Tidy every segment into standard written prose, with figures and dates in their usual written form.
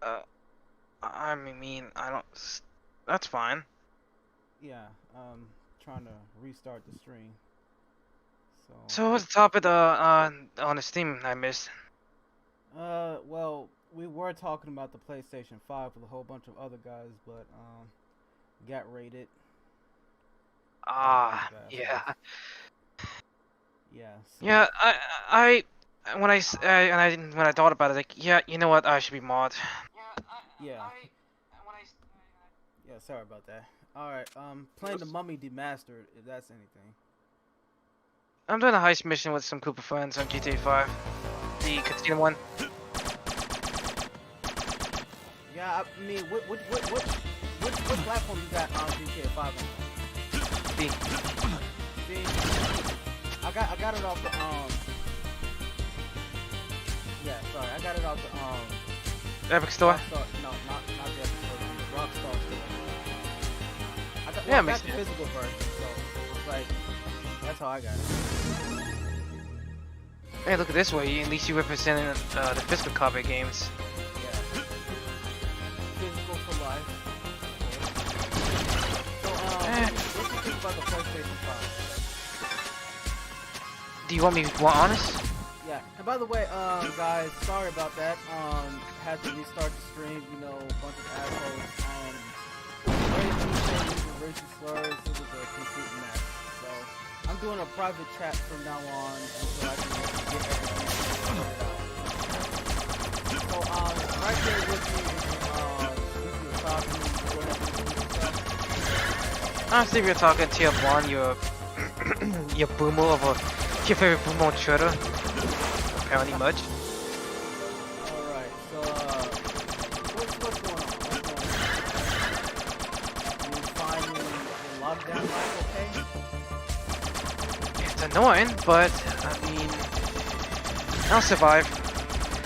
Uh, I mean, I don't. That's fine. Yeah, trying to restart the stream. So, So what's the topic on the Steam I missed? well, we were talking about the PlayStation 5 with a whole bunch of other guys, but got raided by a bunch Ah, of assholes. yeah, Yeah, so yeah. When when I thought about it, like, yeah, you know what? I should be mod. yeah, yeah. Sorry about that. All right, playing the Mummy Demastered, if that's anything. I'm doing a heist mission with some group of friends on GTA 5, the casino one. Yeah, I mean, what platform you got on GTA 5 on? The See, I got it off the yeah, sorry, I got it off the Epic Store. Rockstar, no, not the Epic Store, the Rockstar Store. Yeah, I got makes the sense. physical version, so it's like that's how I got it. Hey, look at this way. At least you representing the physical copy games. Yeah, physical for life. So Eh, what do you think about the PlayStation 5? do you want me to be honest? Yeah, and by the way, guys, sorry about that. Had to restart the stream. You know, a bunch of assholes. Racial slurs. It was a complete mess. So I'm doing a private chat from now on until I can get everything sorted out. So right there with me is Honestly, if you're talking tier 1, you're your boomer of your favorite boomer on Twitter. Apparently much. Alright, so what's going on? You finally the lockdown life okay? It's annoying, but I mean, I'll survive.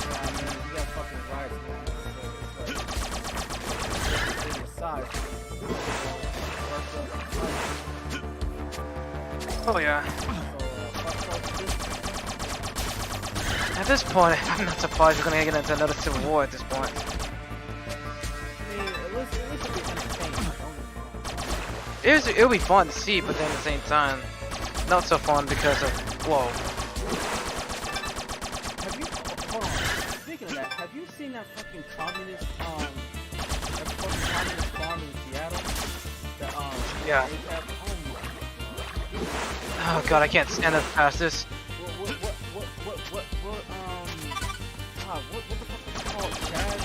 Yeah, I mean you got fucking riots going on, so it's like size. Oh yeah. At this point, I'm not surprised we're gonna get into another civil war at this point. I mean, at least it'll be entertaining. It'll be fun to see, but then at the same time, not so fun because of whoa. Have you? Hold on. Speaking of that, have you seen that fucking communist farm in Seattle? That Yeah. ACAB? Oh my Oh god, I can't stand it past this. what the fuck is it called? Jazz?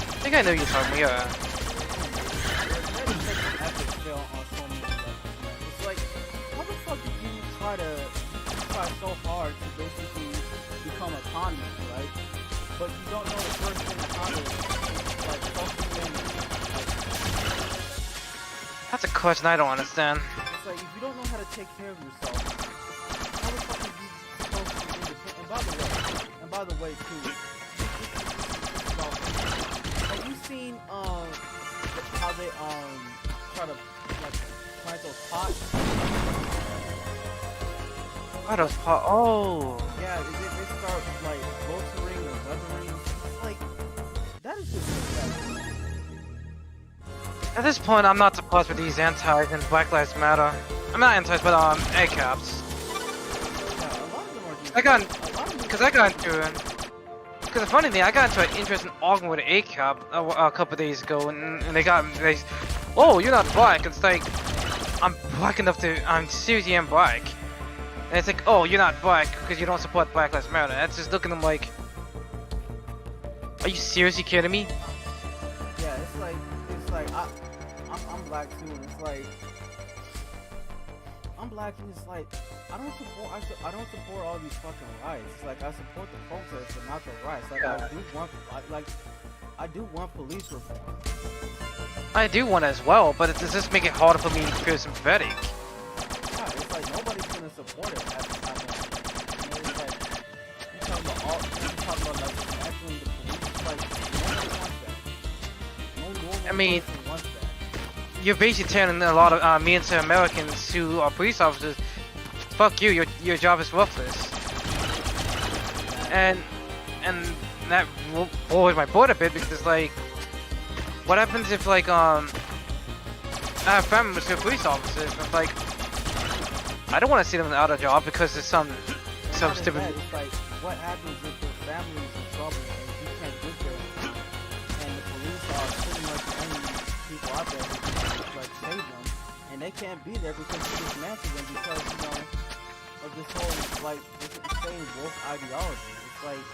I think I know you're talking about. Yeah. It's like, how the fuck did you try so hard to basically become a communist, right? But you don't know the first thing how to, like, fucking That's a question I don't understand. it's like, if you don't know how to take care of yourself, how the fuck are you supposed to be independent? And by the way, too, have you seen, how they, try to, like, plant those pots? What else? Oh. Yeah, they start, like, rotary or weathering. It's like, that is just pathetic. At this point, I'm not surprised with these antis and Black Lives Matter. I'm not antis, but ACABs. Yeah, a lot of them are just, I got, a lot of them because I got into, because the funny thing, I got into an interesting argument with an ACAB a couple days ago, and they, oh, you're not black. It's like, I'm black enough to, I'm seriously am black. And it's like, oh, you're not black because you don't support Black Lives Matter. That's just looking at them like, are you seriously kidding me? yeah, it's like, I'm black too, and it's like, I'm black and it's like, I don't support all these fucking riots. It's like, I support the protests and not the riots. Like, I do want police reform. I do want as well, but it does just make it harder for me to feel sympathetic. Yeah, it's like, nobody's gonna support it at the time. You know, it's like, you talking about like, actually the police, it's like, nobody wants that. No normal I mean, person wants that. you're basically telling a lot of millions of Americans who are police officers, fuck you, your job is worthless. And that bored my board a bit because it's like, what happens if like I have family with two police officers? And it's like, I don't want to see them without a job because there's some stupid. It's like, what happens if their family's in trouble and you can't get there, and the police are pretty much the only people out there who can like save them, and they can't be there because you dismantle them because of this whole like this insane woke ideology. It's like.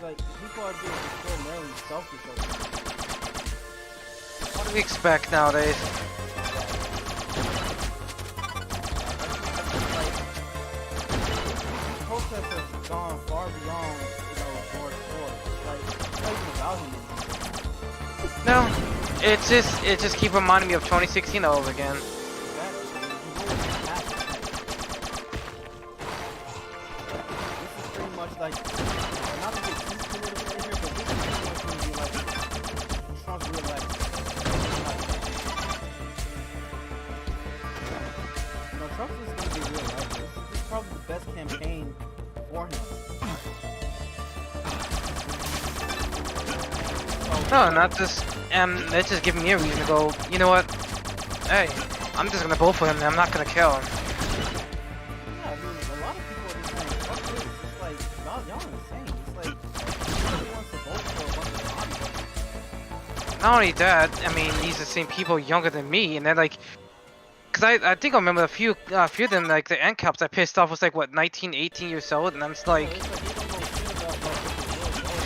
Like people are just extraordinarily selfish over it. What do we expect nowadays? Protests have gone far beyond, George Floyd. Like, it's not even about him anymore. No, it's just keep reminding me of 2016 all over again. This is pretty much like, not to get too political in here, but this is pretty much going to be like Trump's re-election. Trump is going to be re-elected. This is probably the best campaign for him. No, not just it's just giving me a reason to go, you know what? Hey, I'm just gonna vote for him and I'm not gonna kill him. Yeah, I mean, a lot of people are just saying, fuck this. It's like, y'all insane. It's like, nobody wants to vote for a bunch of bodies. Not only that, I mean, these are the same people younger than me, and they're like, cause I think I remember a few of them, like the end caps I pissed off was like what 19, 18 years old, and I'm just like, It's like, they don't know shit about what the real vote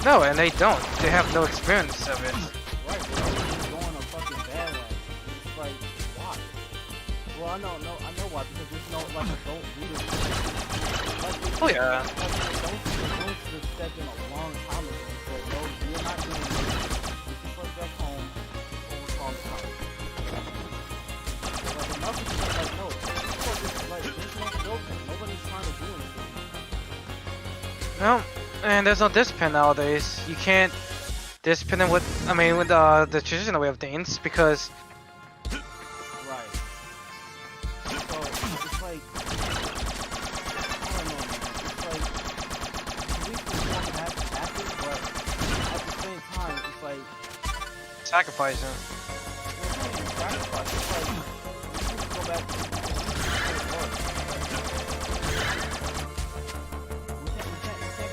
is. no, and they don't. They have no experience of it. Right, they're always going a fucking bad way. It's like, why? Well, I know why, because there's no, like, adult leadership. Like, Oh yeah. Like, adults should step in a long time ago and said, no, you're not doing this. You can put back home or we'll call the cops. Like, enough is just like, no, people are just like, there's no filter. Nobody's trying to do anything. No, and there's no discipline nowadays. You can't discipline with the traditional way of things because Right. So, it's like, I don't know, man. It's like, police reform has to happen, but at the same time, it's like, sacrificing. well, it's not even sacrifice. It's like, we need to go back to the way it was. We can't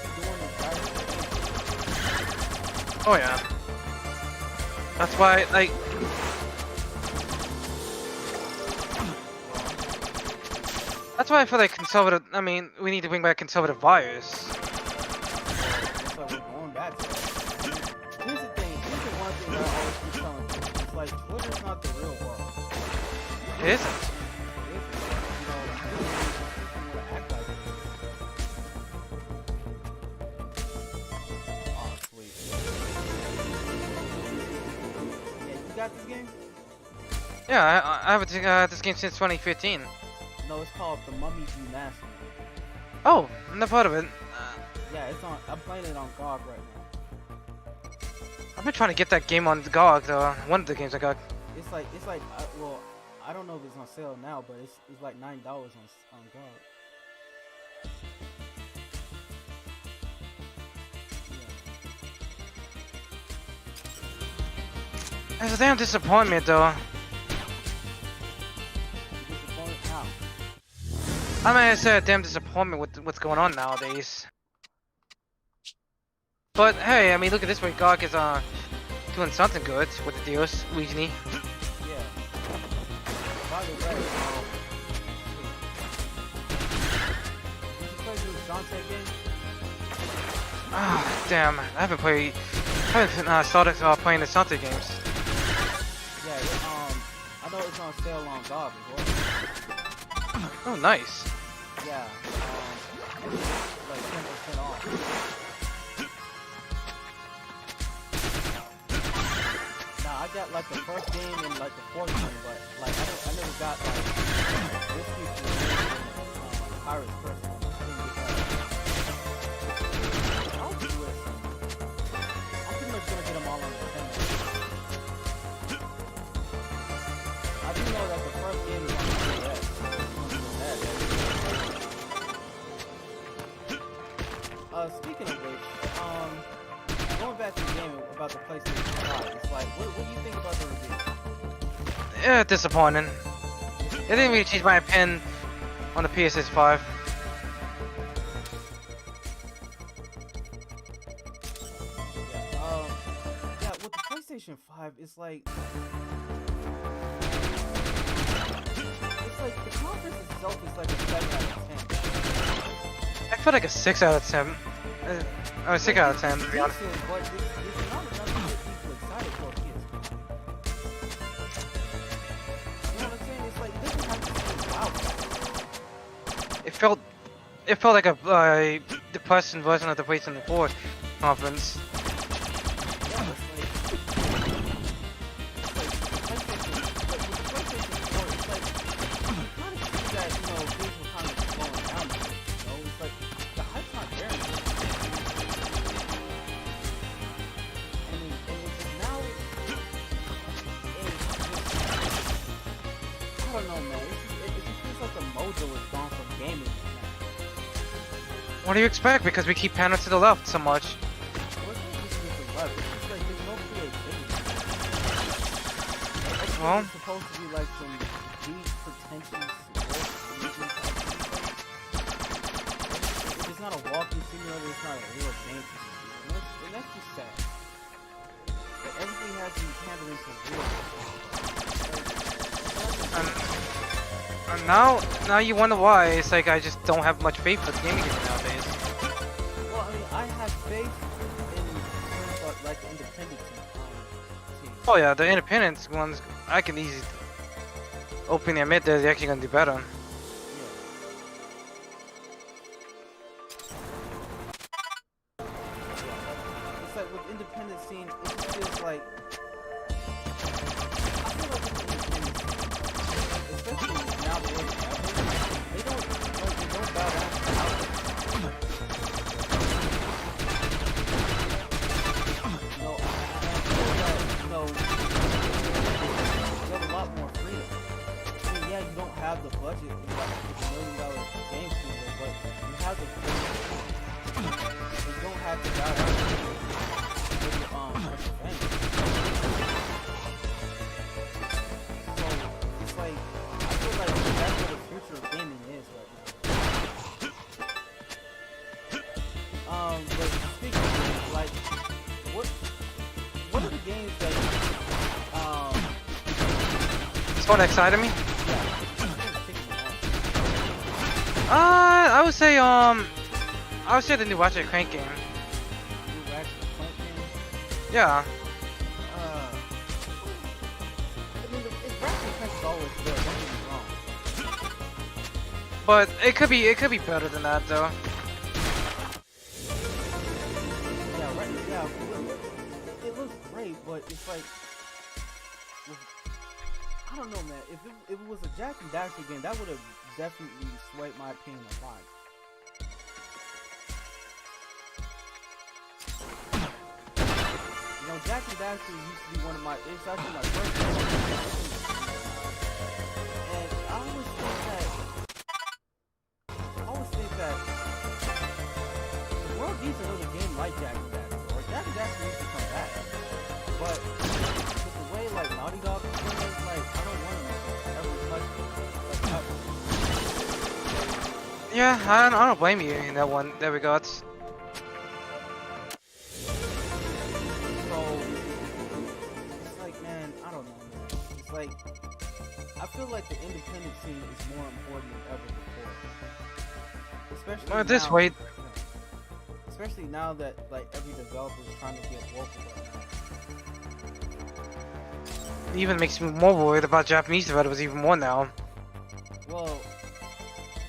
be doing this right. Oh yeah. That's why, like, that's why I feel like conservative. I mean, we need to bring back conservative values. That's why we're going back to it. Here's the thing. Here's the one thing that I always keep telling people. It's like, Twitter's not the real world. It isn't. Got this game? Yeah, I have this game since 2015. No, it's called the Mummy Demastered. Oh, never heard of it. Yeah, it's on. I'm playing it on GOG right now. I've been trying to get that game on GOG though. One of the games I got. It's like well, I don't know if it's on sale now, but it's like $9 on GOG. It's a damn disappointment though. Disappointed how? I mean, it's a damn disappointment with what's going on nowadays. But hey, I mean, look at this way. GOG is doing something good with the deals recently. Yeah. By the way, did you play the Dante game? Ah, damn. I haven't started playing the Santa games. Yeah, I know it's on sale on GOG as well. Oh, nice. Yeah, like 10% off. Now I got like the first game and like the fourth game, but like I never got like this feature Pirates first one. I didn't get that. I'll do it. I'm pretty much gonna get them all on the 10. I do know that the first game is on the DS, so it's gonna be bad. speaking of which, going back to the game about the PlayStation 5, it's like, what do you think about the review? Yeah, disappointing. It didn't really change my opinion on the PS5. Yeah, with the PlayStation 5, it's like the conference itself is like a 7 out of 10. I feel like a 6 out of 10. Or 6 out of 10, to be honest. But it's not enough to get people excited for a PS5. You know what I'm saying? It's like, it doesn't have to be loud. It felt like a depressing version of the PlayStation 4 conference. Yeah, I don't know, man. It just feels like the mojo is gone from gaming now. What do you expect? Because we keep panning to the left so much. Well, it's not just with the left. It's just like there's no creativity. Well, It's supposed to be like some deep, pretentious work. It's not a walking simulator. It's not a real game. And that's just sad. But everything has to be handled into real. And now you wonder why. It's like I just don't have much faith with gaming nowadays. Well, I mean, I have faith in terms of like the independent team. Oh yeah, the independent ones, I can easily openly admit that they're actually gonna do better. It's like with independent scene, it just feels like I feel like with independent scene, especially now the way they don't bow down to the outlet. You have a lot more freedom. I mean, yeah, you don't have the budget, you got $1 million game studio, but you have the freedom. You don't have to bow down to the So it's like I feel like that's what the future of gaming is right now. But speaking of games, like what are the games that This one excited me. I would say the new Ratchet and Clank game. New Ratchet and Clank game? Yeah. I mean, Ratchet and Clank is always good. Don't get me wrong. But it could be better than that though. Yeah, right. Yeah, it looks great, but it's like I don't know, man. If it was a Jack and Daxter game, that would have definitely swayed my opinion a lot. You know, Jack and Daxter used to be one of my. It's actually my first game. And I always think that the world needs another game like Jack and Daxter, or Jack and Daxter needs to come back. But with the way like Naughty Dog is doing, like I don't want to ever touch it. Like, Yeah, I don't blame you in that regards. So it's like, man, I don't know, man. It's like I feel like the independent scene is more important than ever before. Especially Well, this now, way. you know, especially now that like every developer is trying to get local right now. It even makes me more worried about Japanese developers even more now. Well,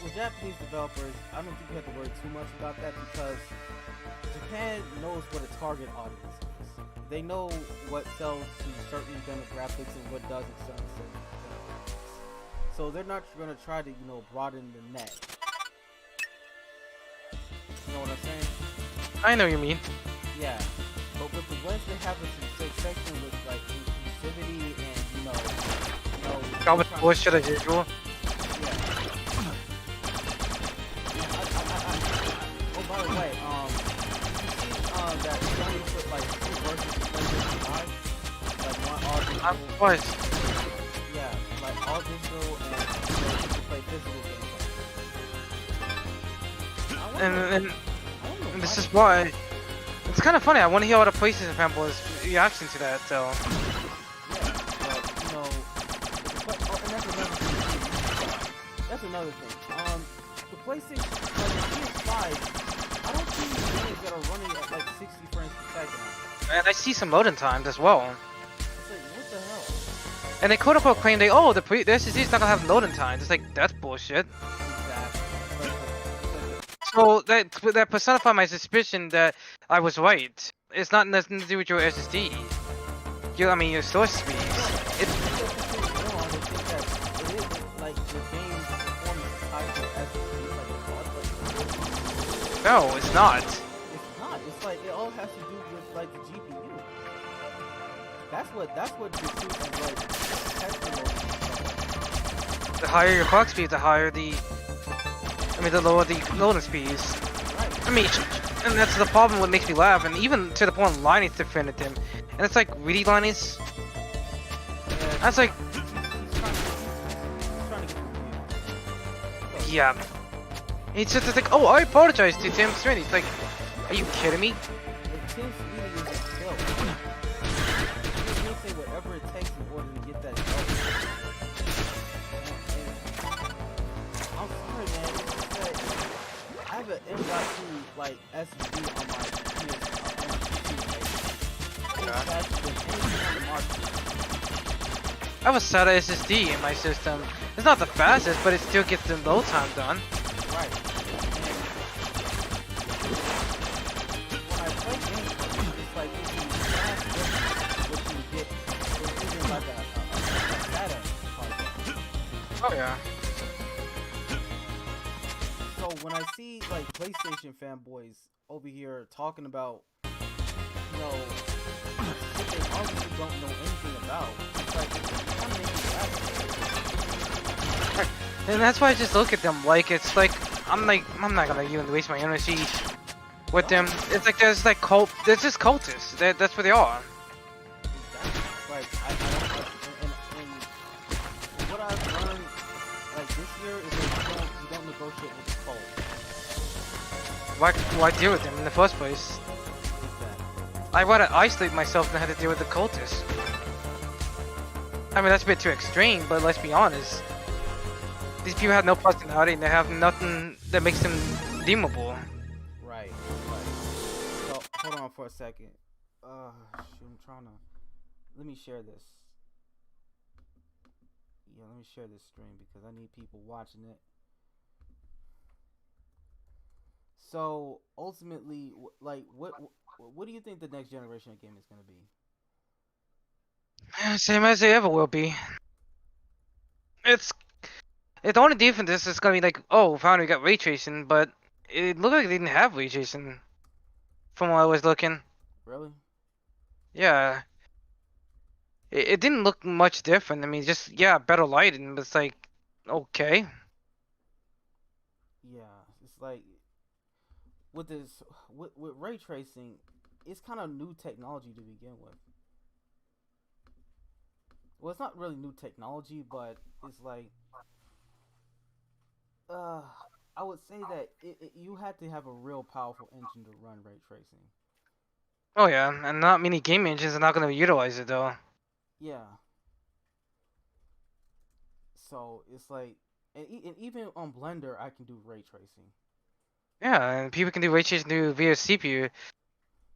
with Japanese developers, I don't think you have to worry too much about that because Japan knows what a target audience is. They know what sells to certain demographics and what doesn't sell to certain demographics. So they're not going to try to, broaden the net. You know what I'm saying? I know what you mean. Yeah. But with the West, they have a section with like inclusivity and, All with bullshit as usual. Oh, by the way, What? Yeah, like all digital and you can play physical games. I And, wonder, and, I wonder and why this is they- why. It's kind of funny. I want to hear all the PlayStation fanboys' reaction to that. So. Yeah, but you know, oh, and that's another thing. That's another thing. The PlayStation, like the PS5, I don't see games that are running at like 60 frames per second. And I see some loading times as well. It's like, what the hell? And they quote unquote claim the SSD is not gonna have loading times. It's like that's bullshit. Exactly. So that personified my suspicion that I was right. It's not nothing to do with your SSD. I mean your storage speeds. It, no, it's not. It's not. It's like it all has to do with like the GPU. That's what the suit is like testing it. The higher your clock speed, the higher the. I mean, the lower the loading speeds. Right. I mean, and that's the problem. What makes me laugh, and even to the point Linus defended him, and it's like really Linus. Yeah, That's like, he's trying to get the yeah. It's just like, oh, I apologize to Tim Sweeney. It's like, are you kidding me? If Tim Sweeney is a kill, he'll say whatever it takes in order to get that kill. And I'm sorry, man. It's just that I have an M.2 like SSD on my PS. Yeah. Faster than anything on the market. I have a SATA SSD in my system. It's not the fastest, but it still gets the load time done. Right. When I play games, it's like if you fast what you get, it's even like a data card. Oh yeah. So when I see like PlayStation fanboys over here talking about, you know, shit they obviously don't know anything about, it's like it's kind of making me laugh. And that's why I just look at them like it's like I'm not gonna even waste my energy with them. It's like there's just cultists. That's what they are. Exactly. Like I and what I've learned like this year is that you don't negotiate with the cold. Why deal with them in the first place? Exactly. I'd rather isolate myself than have to deal with the cultists. I mean that's a bit too extreme, but let's be honest. These people have no personality and they have nothing that makes them deemable. Right. So hold on for a second. Shoot, I'm trying to. Let me share this. Yeah, let me share this stream because I need people watching it. So ultimately, what do you think the next generation of game is gonna be? Same as they ever will be. The only difference is gonna be like, oh, finally we got ray tracing, but it looked like they didn't have ray tracing from what I was looking. Really? Yeah. It didn't look much different. I mean, just, yeah, better lighting, but it's like, okay. Yeah, it's like with this with ray tracing, it's kind of new technology to begin with. Well, it's not really new technology, but it's like I would say that you had to have a real powerful engine to run ray tracing. Oh yeah, and not many game engines are not gonna utilize it though. Yeah. So it's like, and even on Blender, I can do ray tracing. Yeah, and people can do ray tracing via CPU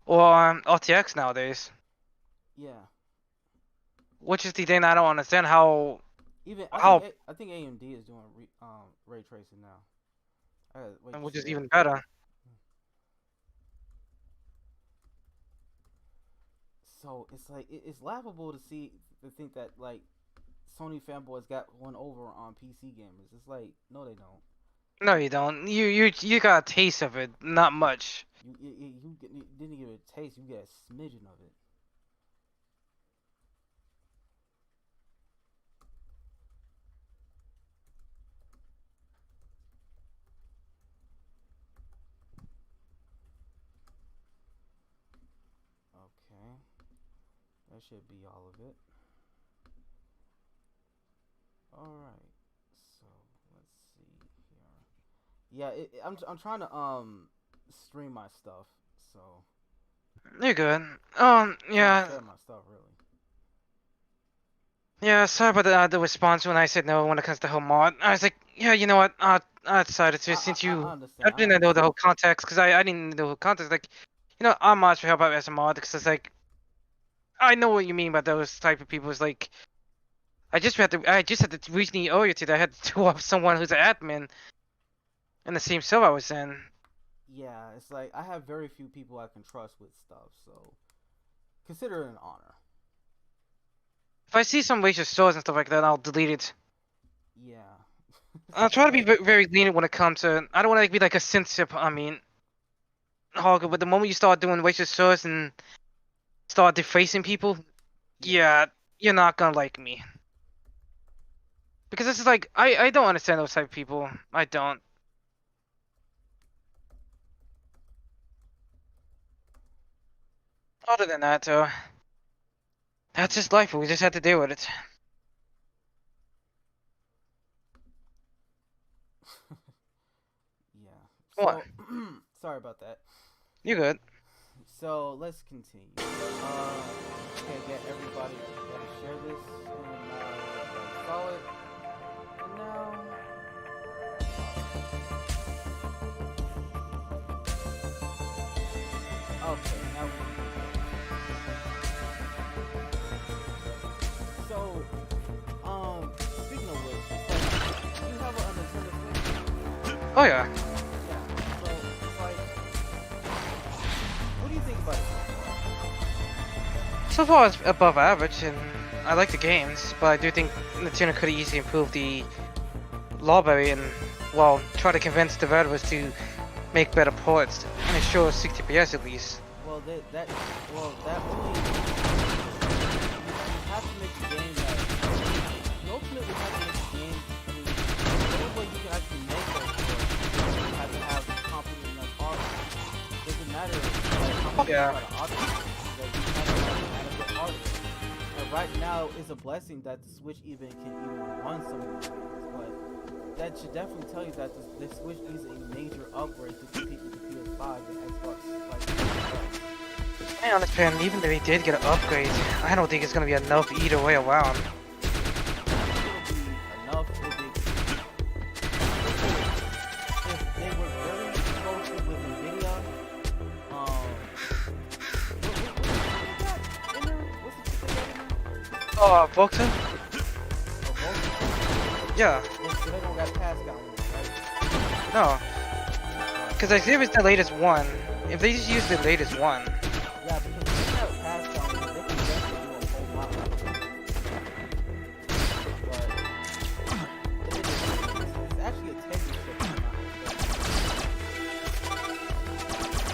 or RTX nowadays. Yeah. Which is the thing I don't understand how Even I think AMD is doing ray tracing now. Wait to which see is that. even better. So it's like it's laughable to think that like Sony fanboys got one over on PC gamers. It's like no, they don't. No, you don't. You got a taste of it, not much. You didn't get a taste. You get a smidgen of it. Okay, that should be all of it. All right. So let's see here. Yeah, I'm trying to stream my stuff. So You're good. trying to Yeah. share my stuff really. Yeah, sorry about the response when I said no when it comes to whole mod. I was like, yeah, you know what? I decided to since I you. understand. I didn't know the whole context because I didn't know the whole context. Like, I'm mods for help out as a mod because it's like I know what you mean by those type of people. It's like I just had to recently earlier today I had to do up someone who's an admin in the same server I was in. Yeah, it's like I have very few people I can trust with stuff, so consider it an honor. If I see some racist stores and stuff like that, I'll delete it. Yeah. I'll try to be very lenient when it comes to. I don't want to be like a censorship. I mean, hog. But the moment you start doing racist stores and start defacing people, yeah, you're not gonna like me. Because this is like I don't understand those type of people. I don't. Other than that, that's just life. We just have to deal with it. Yeah. What? Sorry about that. You good? So let's continue. Okay, get everybody gotta share this and solid. And now okay, now so speaking of which, it's like, you have a Nintendo Switch? Oh yeah. Yeah. So it's like, what do you think about it? So far it's above average, and I like the games, but I do think Nintendo could easily improve the library and, well, try to convince developers to make better ports and ensure 60 FPS at least. Well, that only you have to make a game that you ultimately have to make a game. I mean, the only way you can actually make those ports, you have to have competent enough art. Doesn't matter like how much you try to optimize, that you have to have an adequate artist. And right now, it's a blessing that the Switch even can run some of these games, but that should definitely tell you that the Switch is a major upgrade to compete with the PS5 and Xbox. I understand, even if they did get an upgrade, I don't think it's gonna be enough either way around. It'll be enough if they were very close with NVIDIA. Oh, Volta? Yeah. They don't got Pascal in it, right? No. Because I see if it's the latest one. If they just use the latest one. Yeah, because if they have Pascal in it, they can definitely do a whole lot more. But it's actually a Tegra chip.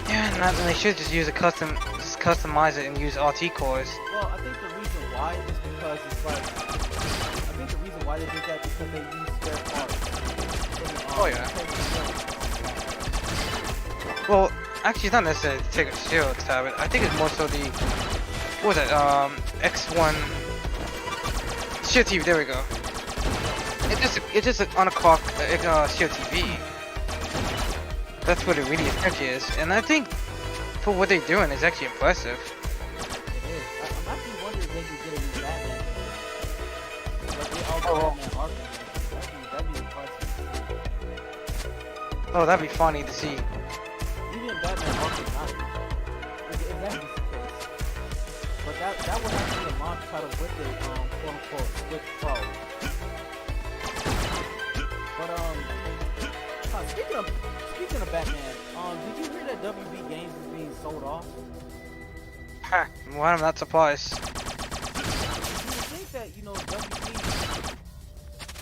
Yeah, not, they should just use just customize it and use RT cores. Well, I think the reason why is because it's like, I think the reason why they did that is because they use spare parts. Oh yeah. Well, actually, it's not necessarily to take a shield tab. I think it's more so the what was it? X1 shield TV. There we go. It's just on a clock shield TV. That's what it really essentially is, and I think for what they're doing is actually impressive. It is. I'm actually wondering if they could get a new Batman game. Like they all Batman Arkham. That'd be impressive. Oh, that'd be funny to see. Even Batman Arkham Knight. If that was the case. But that would have to be a launch title with a quote unquote Switch Pro. But speaking of Batman, did you hear that WB Games is being sold off? Ha, well, I'm not surprised. You would think that, WB,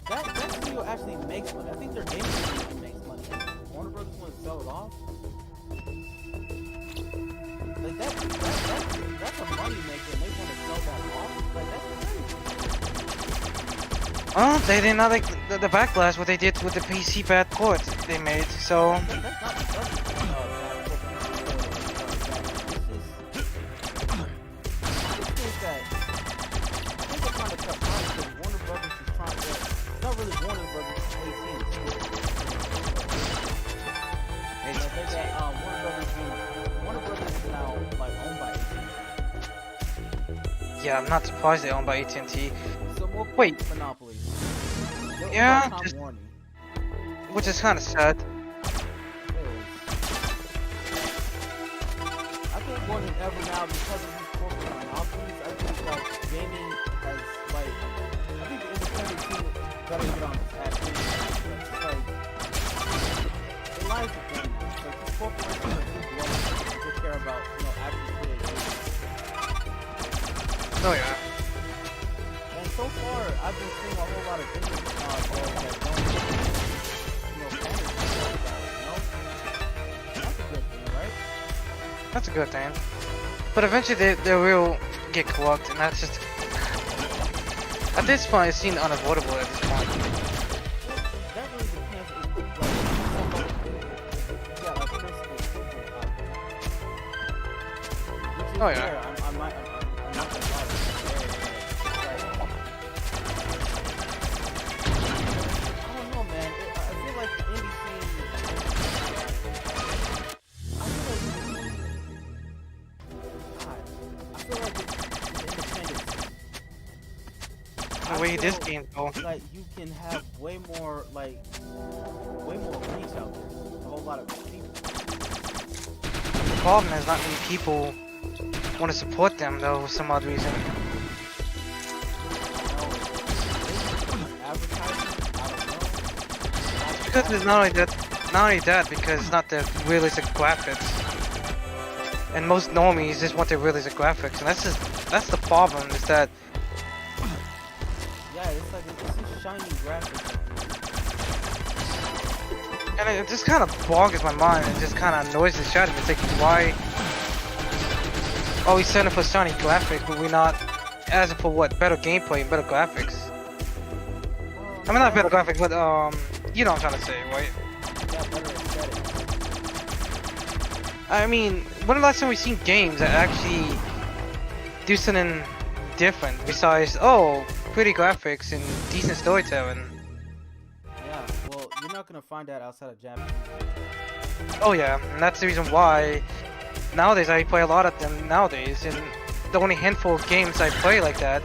that studio actually makes money. I think their game studio makes money. Warner Brothers want to sell it off. Like that's a money maker, and they want to sell that off. Like that's crazy. Well, they did not like the backlash what they did with the PC bad ports they made, so. That's not bad I think they're trying to cut costs because Warner Brothers is trying to Yeah, I'm not surprised they're owned by AT&T, So more Wait. monopoly. They're owned Yeah, by Time just- Warner. which is kind of sad. It is. I think more than ever now, because of these corporate monopolies, I think like gaming has like, I think the independent team gotta get on this act. It's like, it lies with them. Like these corporations are too bloody to care about, actual creativity. Oh yeah. And so far, I've been seeing a whole lot of indie players that don't, panic like that, That's a good thing, right? That's a good thing. But eventually they will get corrupt, and that's just... At this point, it seems unavoidable at this point. That really depends if, like principal people out there. Which is Oh, yeah. fair. I'm not gonna lie. I don't know, man. I feel like the indie scene. I feel like it's independent. The way this game goes. Like you can have way more reach out there. A whole lot of people. The problem is not many people want to support them though for some odd reason. Advertising, I don't know. Because it's not only that, because it's not the realistic graphics. And most normies just want the realistic graphics, and that's the problem, is that Yeah, it's like it's just shiny graphics. and it just kind of boggles my mind and just kind of annoys the shit out of me. It's like, why are we setting for shiny graphics, but we're not asking for what? Better gameplay and better graphics? I mean, not better graphics, but you know what I'm trying to say, right? Yeah, better aesthetic. I mean, when the last time we seen games that actually do something different besides, oh, pretty graphics and decent storytelling? Yeah, well, you're not gonna find that outside of Japan. Oh yeah, and that's the reason why nowadays I play a lot of them nowadays, and the only handful of games I play like that,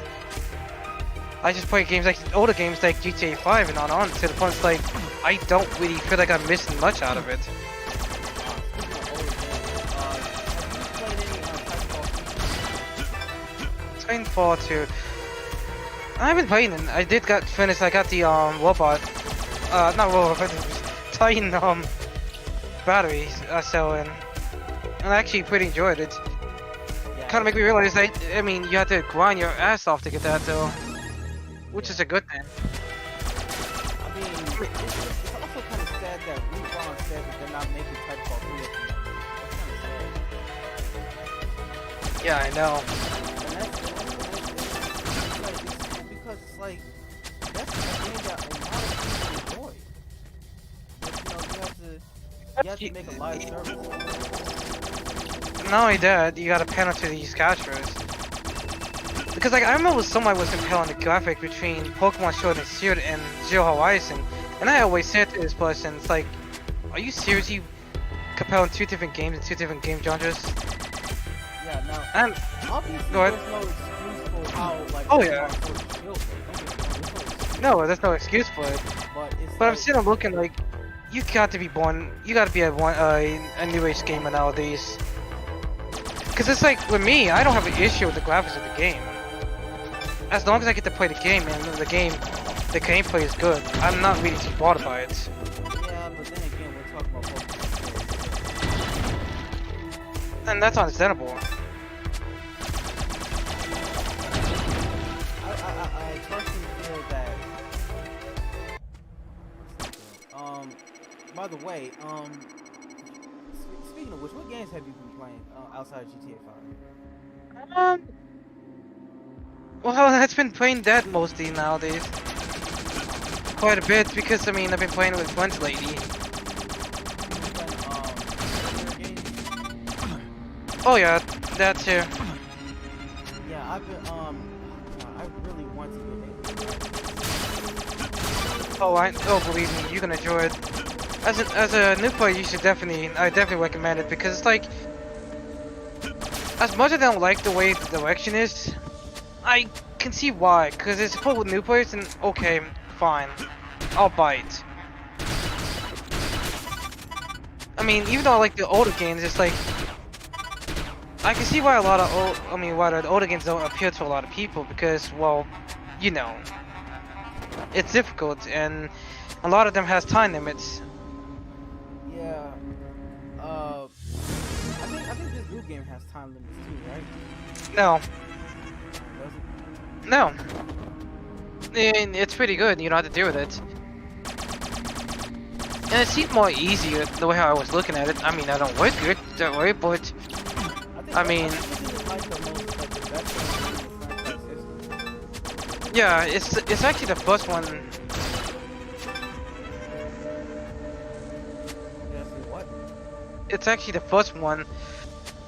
I just play games like older games like GTA 5 and on to the point it's like I don't really feel like I'm missing much out of it. Speaking of older games, have you played any Titanfall 2? Titanfall 2. I haven't played it. I did got finished. I got the robot, not robot, but Titan battery cell in, and I actually pretty enjoyed it. Yeah, Kind of make me realize that I mean you have to grind your ass off to get that though, which is a good thing. I mean, it's also kind of sad that Respawn said that they're not making Titanfall 3 at the moment. That's kind of sad. Yeah, I know. And that's because it's like that's a game that a lot of people enjoy. But you have to make a live service. Not only that, you gotta panel to these captures. Because like I remember someone was comparing the graphic between Pokemon Sword and Shield and Zero Horizon, and I always said to this person, it's like, are you seriously comparing two different games and two different game genres? Yeah, now And obviously go ahead. there's no excuse for how like Oh, yeah. Pokemon Sword and Shield work. no, there's no excuse for it. But it's But I'm like, sitting there looking like, you got to be born, you got to be a new age gamer nowadays. Because it's like, with me, I don't have an issue with the graphics of the game. As long as I get to play the game and the gameplay is good, I'm not really too bothered by it. yeah, but then again, we're talking about Pokemon Sword. And that's understandable. I personally feel that. By the way, speaking of which, what games have you been playing outside of GTA 5? Well, I've been playing that mostly nowadays. Quite a bit, because I mean, I've been playing with friends lately. Oh yeah, that too. Yeah, I've been, I really want to get into Oh, believe me, you're gonna enjoy it. As a new player, I definitely recommend it, because it's like, as much as I don't like the way the direction is, I can see why, because it's full with new players, and okay, fine, I'll bite. I mean, even though I like the older games, it's like I can see why a lot of why the older games don't appeal to a lot of people because, well, you know, it's difficult, and a lot of them has time limits. Yeah. I think this new game has time limits too, right? No, Does it? no, and it's pretty good. You don't have to deal with it. And it seemed more easier the way how I was looking at it. I mean, I don't work it that way, but I mean, I think this is like the most, like the best one in the franchise history. yeah, it's actually the first one. Yeah, see what? It's actually the first one.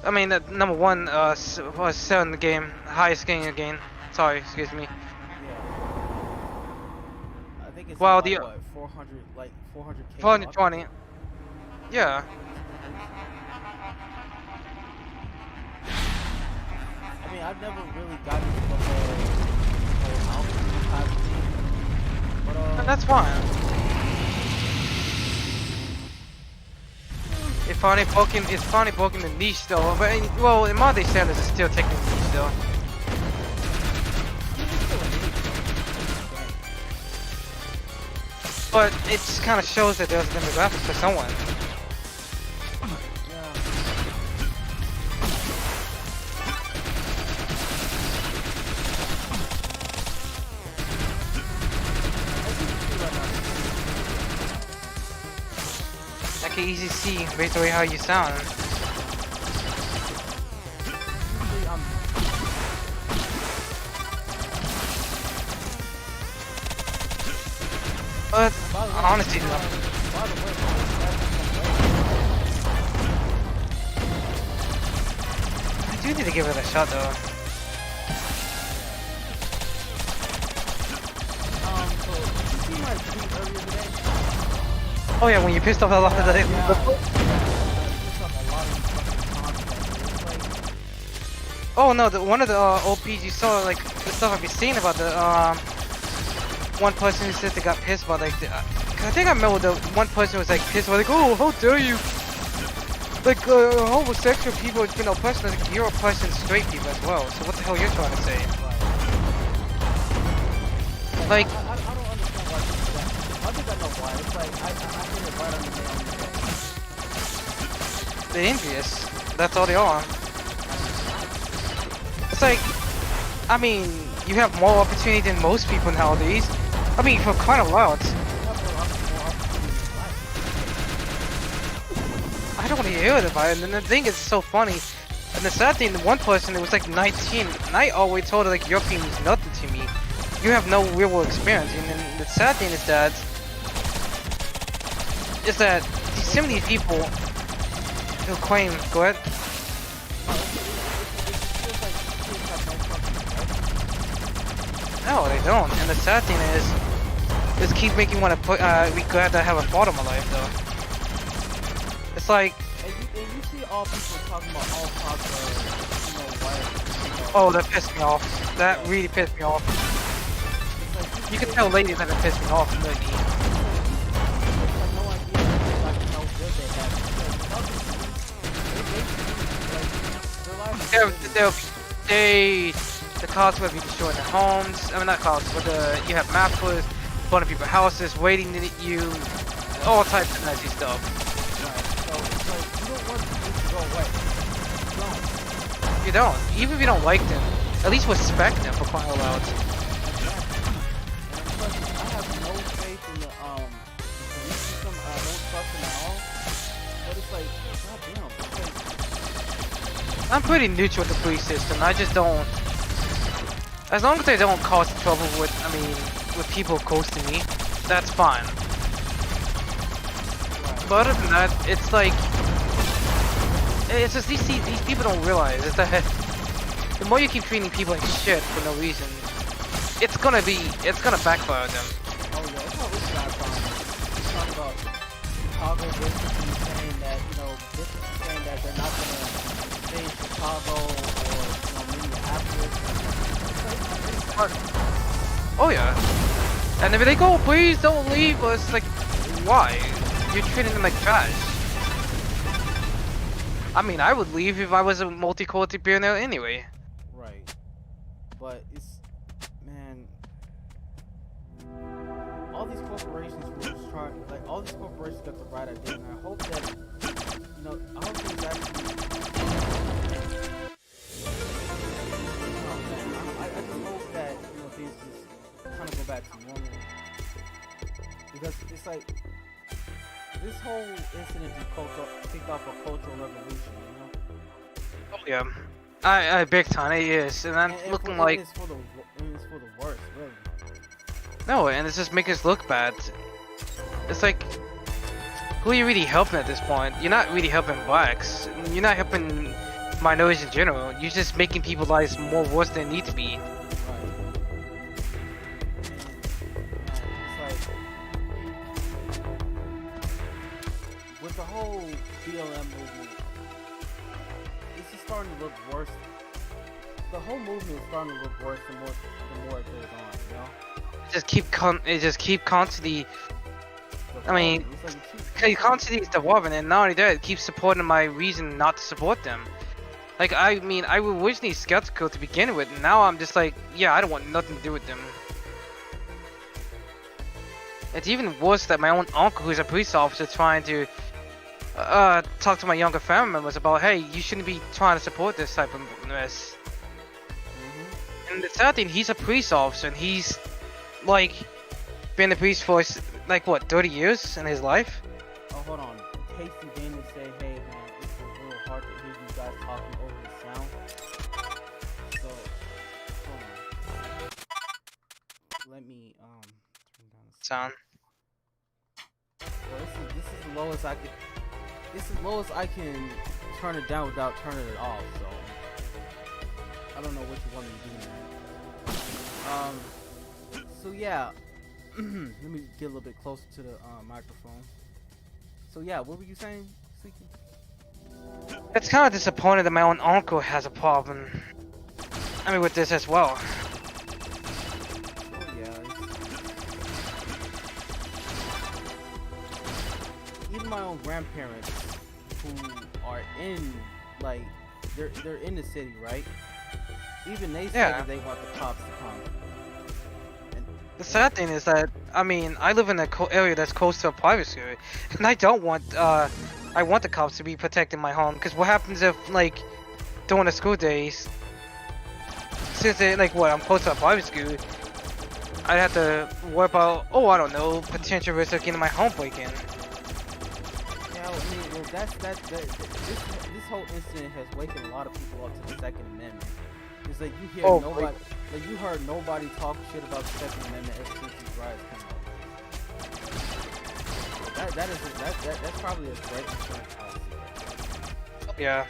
I mean, number one was set in the game, highest game in the game. Sorry, excuse me. Yeah. I think it's Well, like, the what, 400, like 400K. 420. Yeah. I mean, I've never really gotten into the whole alchemy type of thing. But And that's fine. It's finally broken the niche though, but well, in modern day standards, it's still technically niche though. But it just kind of shows that there's a demographic for someone. I can easily see based on the way how you sound. But honestly, though, I do need to give it a shot though. So did you see my tweet earlier today? Oh yeah, when you pissed off a lot of the Oh no, one of the OPs you saw, like the stuff I've been seeing about the one person who said they got pissed about like cause I think I remember the one person was like pissed about like, oh, how dare you, like homosexual people, you know, person like you're oppressing straight people as well. So what the hell you're trying to say? Like I don't understand why people do that. I think I know why. It's like I hit it right on the nail. they're envious. That's all they are. It's like, I mean, you have more opportunity than most people nowadays. I mean, for quite a while. I don't want to hear it about it, and the thing is so funny. And the sad thing, the one person that was like 19, and I always told her like European means nothing to me. You have no real world experience. And then the sad thing is that some of these people who claim, go ahead. No, they don't. And the sad thing is, this keeps making me want to put. Be glad that I have a thought in my life, though. It's like. And you see all people talking about all sorts of, you know, white. You know, Oh, that pissed me off. That really pissed me off. You can tell ladies that it pissed me off. Like, no idea like how good they have. The cops will be destroying their homes. I mean, not cops, but you have mappers, burning people's houses, waiting at you, all types of nasty stuff. You don't. Even if you don't like them, at least respect them for crying out loud. I have no faith in the police system. I don't trust them at all. But it's like, goddamn. I'm pretty neutral with the police system. I just don't. As long as they don't cause trouble with, with people close to me, that's fine. But other than that, it's like, it's just these people don't realize is that the more you keep treating people like shit for no reason, it's gonna backfire on them. Oh yeah, it's not really backfire. He's talking about Chicago basically saying that, you know, saying that they're not gonna stay in Chicago or, you know, Minneapolis. Oh yeah. And if they go, please don't leave us, like, why? You're treating them like trash. I mean, I would leave if I was a multi-quality billionaire anyway. Right. But it's, man, all these corporations were just trying, like, all these corporations got the right idea, and I hope that, you know, I hope these actually, oh man, I just hope that, you know, things just kind of go back to normal. Because it's like, this whole incident just kicked off a cultural revolution, you know? Oh yeah. I big time it is, and I'm looking like it's for the worst, really. no, and it's just making us look bad. It's like, who are you really helping at this point? You're not really helping blacks. You're not helping minorities in general. You're just making people's lives more worse than they need to be. With the whole BLM movement, it's just starting to look worse. The whole movement is starting to look worse the more it goes on, you know? It just keep constantly. I mean, you constantly evolving, and not only that, it keeps supporting my reason not to support them. Like, I mean, I was originally skeptical to begin with, and now I'm just like, yeah, I don't want nothing to do with them. It's even worse that my own uncle, who's a police officer, trying to talk to my younger family members about, hey, you shouldn't be trying to support this type of mess. And the sad thing, he's a police officer, and he's like been a police for like what, 30 years in his life. Oh, hold on. Casey Daniels say, hey man, it's a little hard to hear you guys talking over the sound. So, hold on. Let me turn down the Sound. Well, this is the lowest I can. It's the lowest I can turn it down without turning it off. So I don't know what you want me to do now. So yeah, let me get a little bit closer to the microphone. So yeah, what were you saying, Seeky? It's kind of disappointed that my own uncle has a problem. I mean, with this as well. Oh yeah. Even my own grandparents, who are in, like, they're in the city, right? Even they say that they want the cops to come. The sad thing is that, I mean, I live in an area that's close to a private school, and I don't want, I want the cops to be protecting my home, because what happens if, like, during the school days, since they, like, what, I'm close to a private school, I'd have to worry about, oh, I don't know, potential risk of getting my home breaking. Yeah, I mean, well, this whole incident has wakened a lot of people up to the Second Amendment. It's like you hear nobody, like you heard nobody talk shit about the Second Amendment ever since these riots came out. That's probably a great insurance policy. Yeah.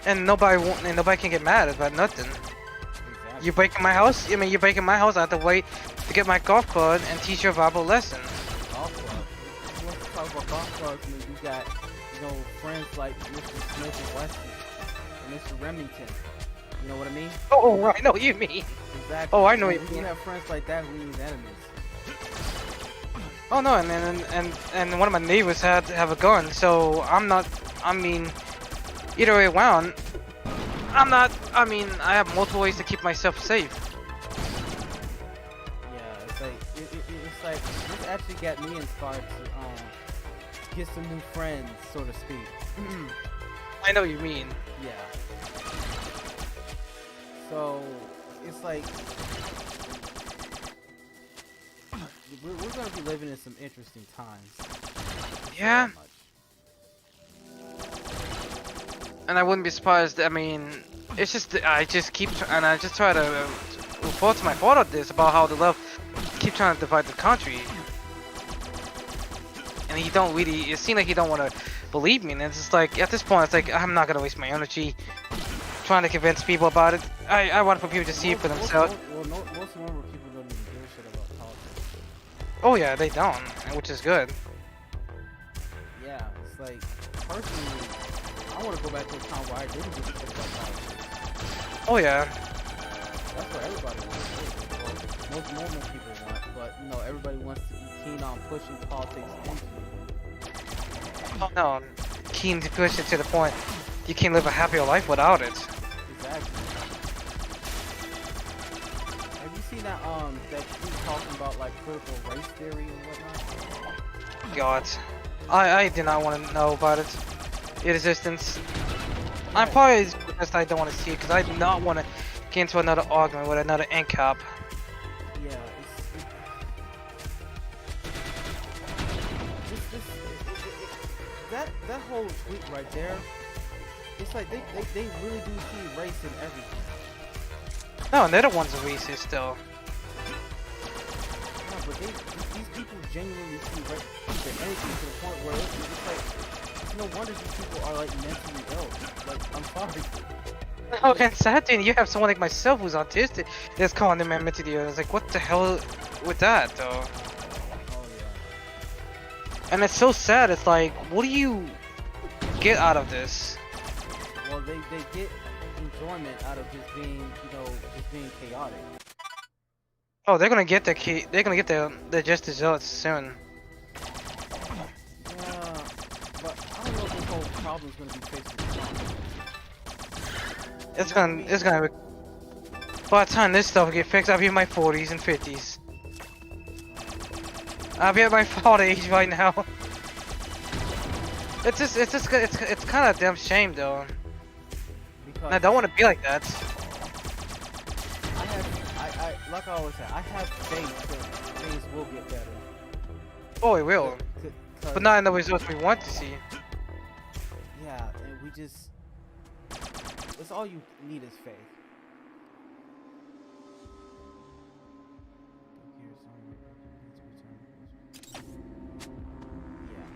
And nobody can get mad about nothing. Exactly. You breaking my house? I mean, you're breaking my house. I have to wait to get my golf club and teach you a valuable lesson. Golf club. You want to talk about golf clubs? I mean, you got, you know, friends like Mr. Smith and Weston. Mr. Remington, you know what I mean? Oh, I know what you mean. Exactly. Oh, I know what you mean. You have friends like that who need enemies. Oh no, and one of my neighbors had to have a gun, so I'm not. I mean, either way around, I'm not. I mean, I have multiple ways to keep myself safe. Yeah, it's like it's like this actually got me inspired to get some new friends, so to speak. I know what you mean. Yeah. So it's like we're gonna be living in some interesting times. Yeah. And I wouldn't be surprised. I mean, it's just I just try to report to my father this about how the left keep trying to divide the country, and he don't really. It seems like he don't want to believe me, and it's just like at this point, it's like I'm not gonna waste my energy trying to convince people about it. I want for people to see it for themselves. Most normal people don't even give a shit about politics. Oh yeah, they don't, which is good. Yeah, it's like personally, I want to go back to a time where I didn't give a shit about politics. Oh yeah. That's what everybody wants. Well, most normal people want, but you know, everybody wants to be keen on pushing politics into it. Oh no. Keen to push it to the point you can't live a happier life without it. Exactly. Have you seen that that dude talking about like critical race theory and whatnot? God. I did not want to know about it. Its existence. I'm probably because I don't want to see it because I do not want to get into another argument with another NCAP. Yeah, that whole tweet right there, it's like they really do see race in everything. No, they're the ones who racist though. No, but these people genuinely see race in anything to the point where it's like, no wonder these people are like mentally ill. Like, I'm sorry. Okay, sad thing, you have someone like myself who's autistic that's calling them mentally ill. It's like, what the hell with that though? Oh yeah. And it's so sad, it's like, what do you get out of this? Well, they get enjoyment out of just being, you know, just being chaotic. Oh, they're gonna get their just results soon. Yeah, but I don't know if this whole problem's gonna be fixed with time. It's gonna by the time this stuff get fixed, I'll be in my 40s and 50s. I'll be at my 40s right now. It's kind of a damn shame though. Because And I don't want to be like that. I like I always say, I have faith that things will get better. Oh, it will. But not in the results we want to see. Yeah, and we just, that's all you need is faith. Yeah,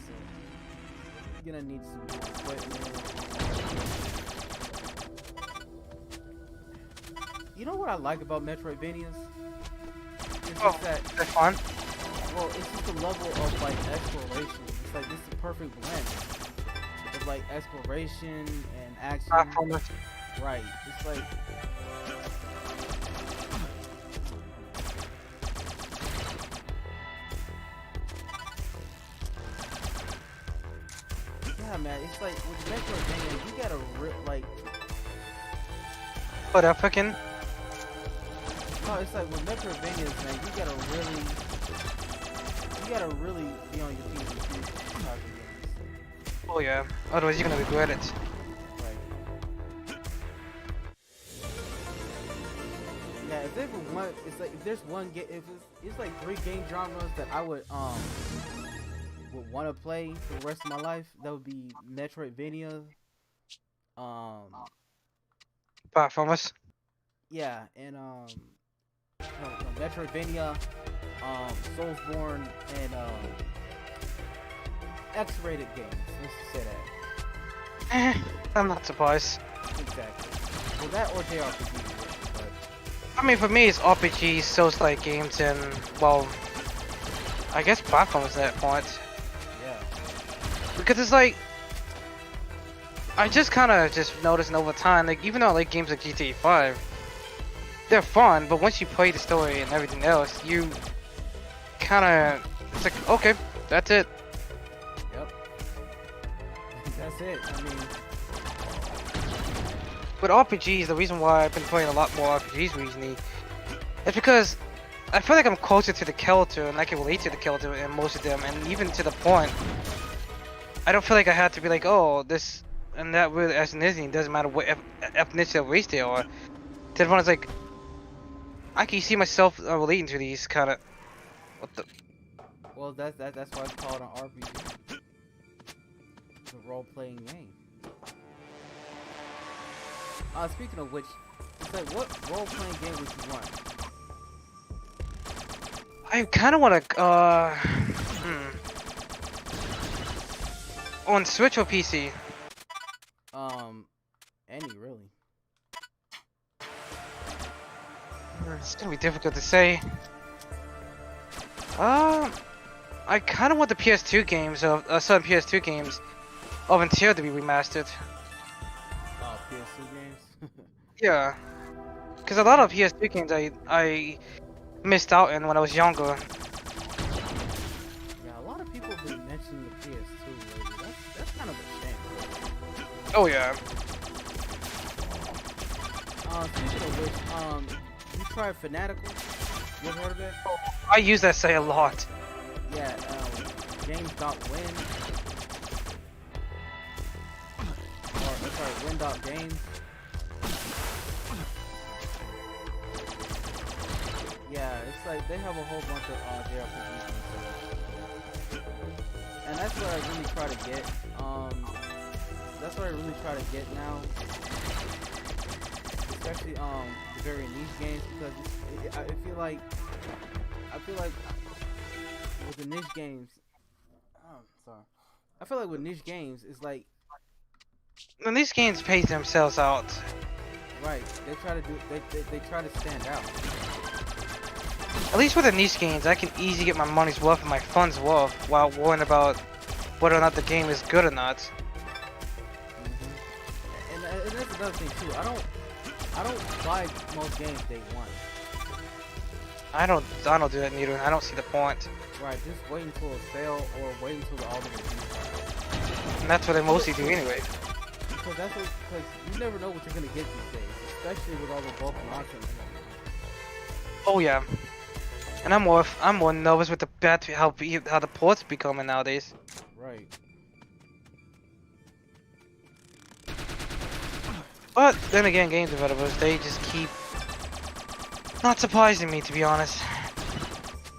so you're gonna need some equipment. You know what I like about Metroidvanias? It's just that, They're fun. well, it's just the level of like exploration. It's like, this is the perfect blend of like exploration and action. Right. It's like, yeah, man. It's like with Metroidvania, you gotta like. What up, fucking? No, it's like with Metroidvanias, man. You gotta really be on your P's and Q's with these type of games. Oh yeah. Otherwise, you're gonna regret it. Right. Yeah, if there were one, it's like if there's one game, if it's like 3 game genres that I would want to play for the rest of my life, that would be Metroidvania, Platformers. yeah, and Metroidvania, Soulsborne, and X-rated games. Let's just say that. I'm not surprised. Exactly. Well, that or JRPG. But I mean, for me, it's RPGs, Souls-like games, and well, I guess platformers at that point. yeah. Because it's like, I just kind of just noticing over time, like even though I like games like GTA 5, they're fun, but once you play the story and everything else, you kind of, it's like, okay, that's it. Yep. That's it. I mean, With RPGs, the reason why I've been playing a lot more RPGs recently is because I feel like I'm closer to the character and I can relate to the character in most of them, and even to the point, I don't feel like I have to be like, oh, this and that with ethnicity, it doesn't matter what ethnicity or race they are. To the point, it's like, I can see myself relating to these kind of, what the, well, that's why it's called an RPG. It's a role-playing game. Speaking of which, it's like, what role-playing game would you want? I kind of want to, on Switch or PC? Any really. It's gonna be difficult to say. I kind of want the PS2 games of certain PS2 games of Until to be remastered. PS2 games. Yeah, because a lot of PS2 games I missed out in when I was younger. Yeah, a lot of people have been mentioning the PS2 lately. That's kind of a shame. Oh yeah. Speaking of which, you tried Fanatical? You ever heard of it? I use that site a lot. Yeah, Games.win. Or, sorry, win.games. Yeah, it's like they have a whole bunch of JRPGs. And that's what I really try to get. That's what I really try to get now. Especially the very niche games, because I feel like with the niche games, I feel like with niche games it's like, And these games pay themselves out. right, they try to stand out. At least with the niche games, I can easily get my money's worth and my funds worth while worrying about whether or not the game is good or not. And that's another thing too. I don't buy most games day one. I don't do that neither. I don't see the point. Right, just wait until a sale or wait until all the reviews are. And that's what they mostly do anyway. Because you never know what you're gonna get these days, especially with all the bulk nonsense. Oh yeah. And I'm more nervous with how the ports be coming nowadays. Right. But then again, game developers, they just keep not surprising me, to be honest.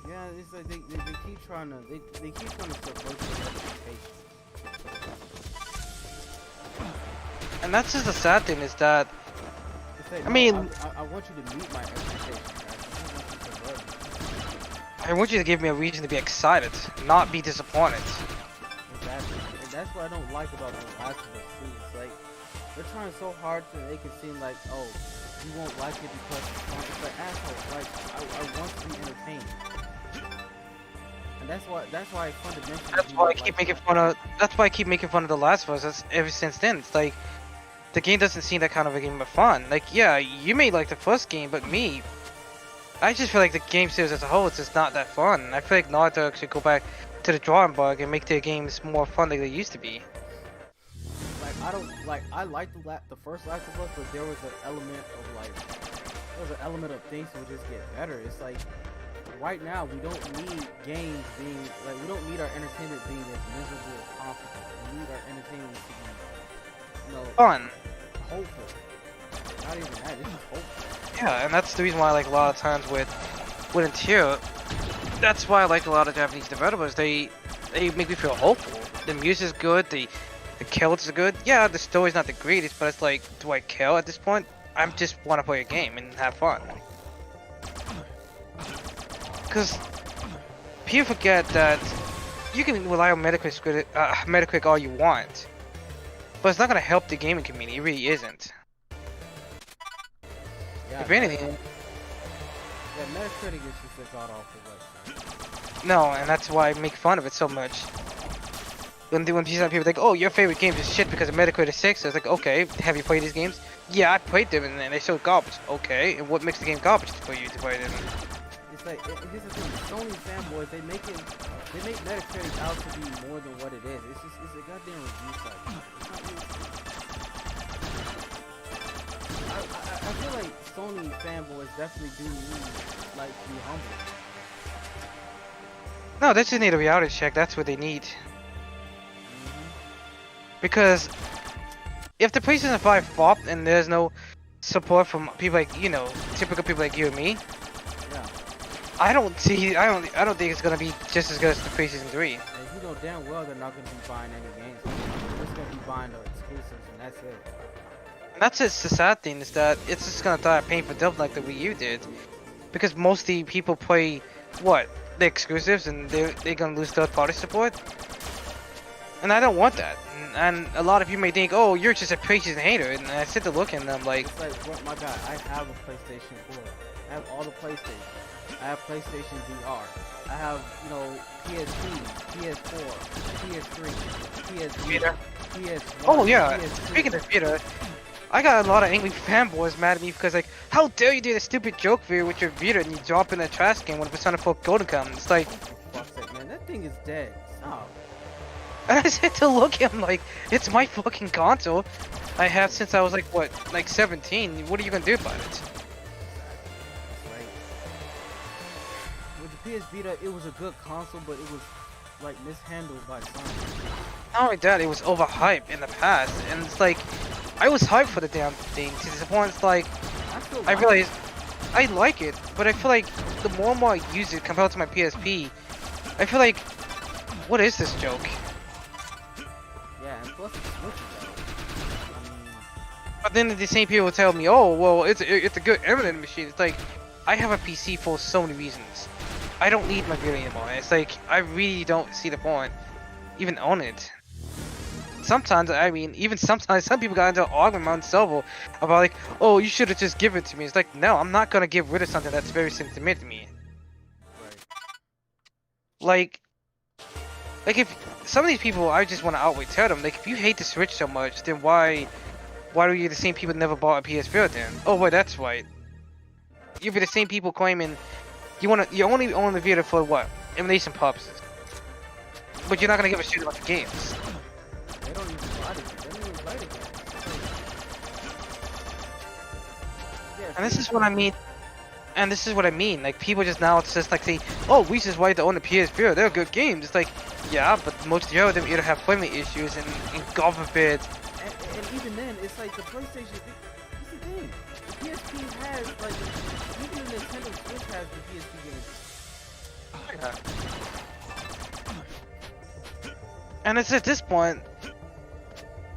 Yeah, it's like they keep trying to subvert the reputation. And that's just the sad thing is that Like, I mean, I want you to meet my expectations. I want you to give me a reason to be excited, not be disappointed. Exactly, and that's what I don't like about The Last of Us 2. It's like they're trying so hard to make it seem like, oh, you won't like it because it's fun. It's like, asshole, like I want to be entertained. And that's why I fundamentally. That's why I keep making fun of. That's why I keep making fun of The Last of Us. That's ever since then. It's like the game doesn't seem that kind of a game of fun. Like, yeah, you may like the first game, but me, I just feel like the game series as a whole is just not that fun. I feel like Naruto should go back to the drawing board and make their games more fun than they used to be. Like I like the first Last of Us, but there was an element of things that would just get better. It's like right now we don't need games being like, we don't need our entertainment being as miserable as possible. We need our entertainment to be, Fun. hopeful. Not even that, it's just hopeful. Yeah, and that's the reason why I like a lot of times with Interior. That's why I like a lot of Japanese developers. They make me feel hopeful. The music's good. The kills are good. Yeah, the story's not the greatest, but it's like, do I kill at this point? I just want to play a game and have fun. Because people forget that you can rely on Metacritic all you want, but it's not going to help the gaming community. It really isn't. Yeah, If anything, yeah, Metacritic is just a god-awful website. no, and that's why I make fun of it so much. When people think, oh, your favorite game is shit because of Metacritic 6, it's like, okay, have you played these games? Yeah, I played them and they showed garbage. Okay, and what makes the game garbage for you to play them? It's like, here's the thing, Sony fanboys, they make Metacritic out to be more than what it is. It's a goddamn review site. I feel like Sony fanboys definitely do need, like, to be humble. No, they just need a reality check. That's what they need. Because if the PlayStation 5 flopped and there's no support from people like, typical people like you and me, Yeah. I don't think it's gonna be just as good as the PlayStation 3. And you know damn well they're not going to be buying any games. They're just going to be buying the exclusives, and that's it. And that's just the sad thing, is that it's just gonna die a painful death like the Wii U did. Because mostly people play, the exclusives, and they're gonna lose third-party support. And I don't want that. And a lot of you may think, oh, you're just a PlayStation hater. And I sit to look and I'm like, It's like, what, my God, I have a PlayStation 4. I have all the PlayStations. I have PlayStation VR. I have, PSP, PS4, PS3, PS3, PS1. oh yeah, PS2. speaking of Vita, I got a lot of angry fanboys mad at me because like, how dare you do the stupid joke video with your Vita and you drop in a trash can when Persona 4 Golden comes? It's like, Fuck that, man. That thing is dead. Stop. and I said to look at him like, it's my fucking console. I have since I was like, what, like 17. What are you gonna do about it? Like, with the PS Vita, it was a good console, but it was like mishandled by Sony. Not only that, it was overhyped in the past, and it's like, I was hyped for the damn thing. To the point, it's like, I realized I like it, but I feel like the more and more I use it compared to my PSP, I feel like, what is this joke? Yeah, and plus it's switches out. I mean, But then the same people tell me, oh, well, it's a good emulator machine. It's like, I have a PC for so many reasons. I don't need my video anymore. It's like, I really don't see the point even own it. Sometimes, I mean, even sometimes, some people got into an argument on several about like, oh, you should have just given it to me. It's like, no, I'm not gonna get rid of something that's very sentimental to me. right. Like if some of these people, I just want to outright tell them, like, if you hate the Switch so much, then why are you the same people that never bought a PS4 then? Oh, wait, that's right. You'll be the same people claiming you only own the Vita for what? Emulation purposes. But you're not gonna give a shit about the games. They don't even play the game. They don't even play the game. Yeah, And this is what I mean. And this is what I mean. Like, people just now, it's just like say, oh, we just like to own the PS4. They're good games. It's like, yeah, but most of them either have family issues and God forbid. and even then, it's like the PlayStation. It's the thing. The PSP has like even the Nintendo Switch has the PSP games. Yeah. And it's at this point,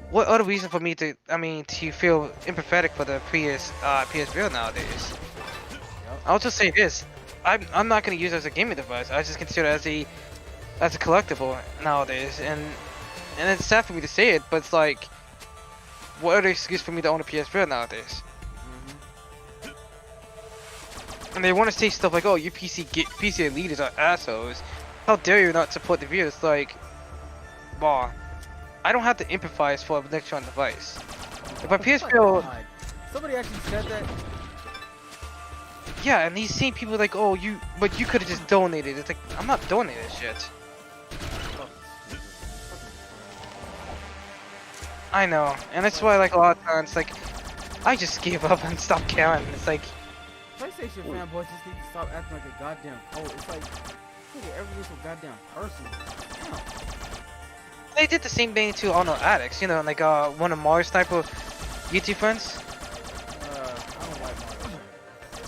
what other reason for me to, to feel empathetic for the PSVR nowadays? Yep. I'll just say this: I'm not gonna use it as a gaming device. I just consider it as a collectible nowadays, and it's sad for me to say it, but it's like, what other excuse for me to own a PSVR nowadays? And they want to say stuff like, "Oh, you PC elitists are assholes. How dare you not support the view?" It's like, bah, I don't have to empathize for a next-gen device. If my PS4, Somebody actually said that. yeah, and these same people are like, "Oh, but you could have just donated." It's like, I'm not donating shit. I know, and that's why, like, a lot of times, like, I just give up and stop caring. It's like, PlayStation fanboys just need to stop acting like a goddamn cult. It's like, look at everything's so goddamn personal. Damn. they did the same thing to Addicts, you know, like one of Mario's type of YouTube friends. I don't like Mario.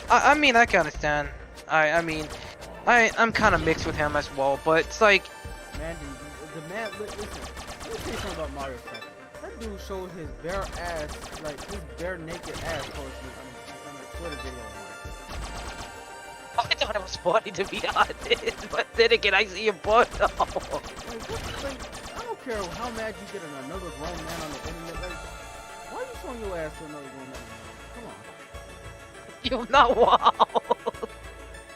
I mean, I can understand. I'm kind of mixed with him as well, but it's like, Man, the man, listen, let me tell you something about Mario Kart. That dude showed his bare ass, like his bare naked ass towards me on a Twitter video of mine. I thought it was funny to be honest, but then again, I see your butt. Like, I don't care how mad you get at another grown man on the internet. Like, why are you showing your ass to another grown man? Come on. You're not wow.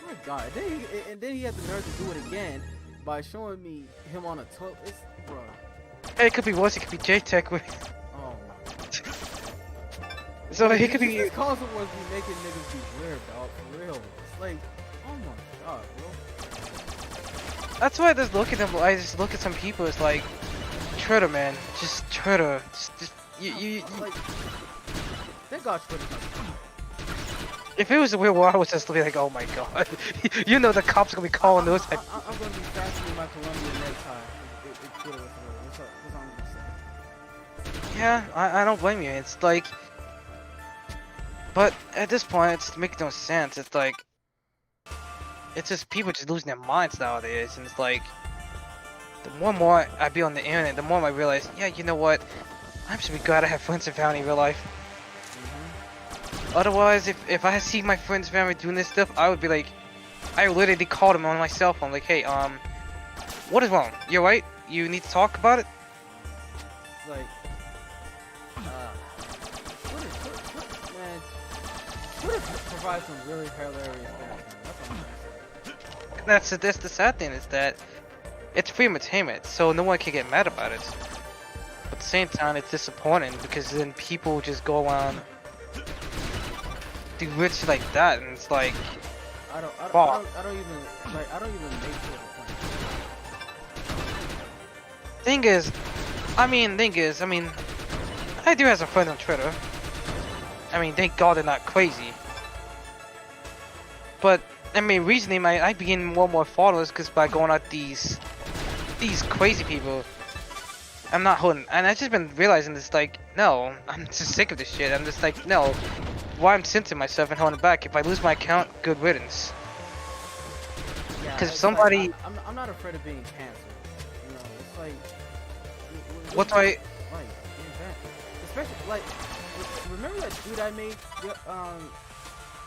My God. Then he had the nerve to do it again by showing me him on a toilet. It's, bro. Hey, it could be worse. It could be J-Tech with. Oh. So he could be. This console was be making niggas be weird, dog. For real. It's like, oh my God, bro. That's why I just look at them. I just look at some people. It's like, Twitter, man. Just Twitter. Just you. Like, thank God Twitter's not. If it was a real war, I would just be like, oh my God. You know the cops are gonna be calling those. I'm gonna be fastening my Colombian necktie. If Twitter was real. What's I'm gonna say? Yeah, I don't blame you. It's like, but at this point, it's making no sense. It's like, it's just people just losing their minds nowadays, and it's like, the more and more I be on the internet, the more I realize, yeah, you know what? I'm just be glad I have friends and family in real life. Otherwise, if I see my friends and family doing this stuff, I would be like, I would literally call them on my cell phone, like, hey, what is wrong? You're right? You need to talk about it? Like, Twitter provides some really hilarious things. That's what I'm gonna say. That's the sad thing, is that it's free entertainment, so no one can get mad about it. But the same time, it's disappointing because then people just go around do weird shit like that, and it's like, I don't even make Twitter friends. thing is, I mean, I do have some friends on Twitter. I mean, thank God they're not crazy. But I mean, recently I began more and more followers because by going out these crazy people, I'm not holding. And I've just been realizing this, like, no, I'm just sick of this shit. I'm just like, no, why I'm censoring myself and holding back? If I lose my account, good riddance. Yeah, Because if it's somebody, like, I'm not afraid of being canceled. You know, it's like, what do I? like, especially like, remember that tweet I made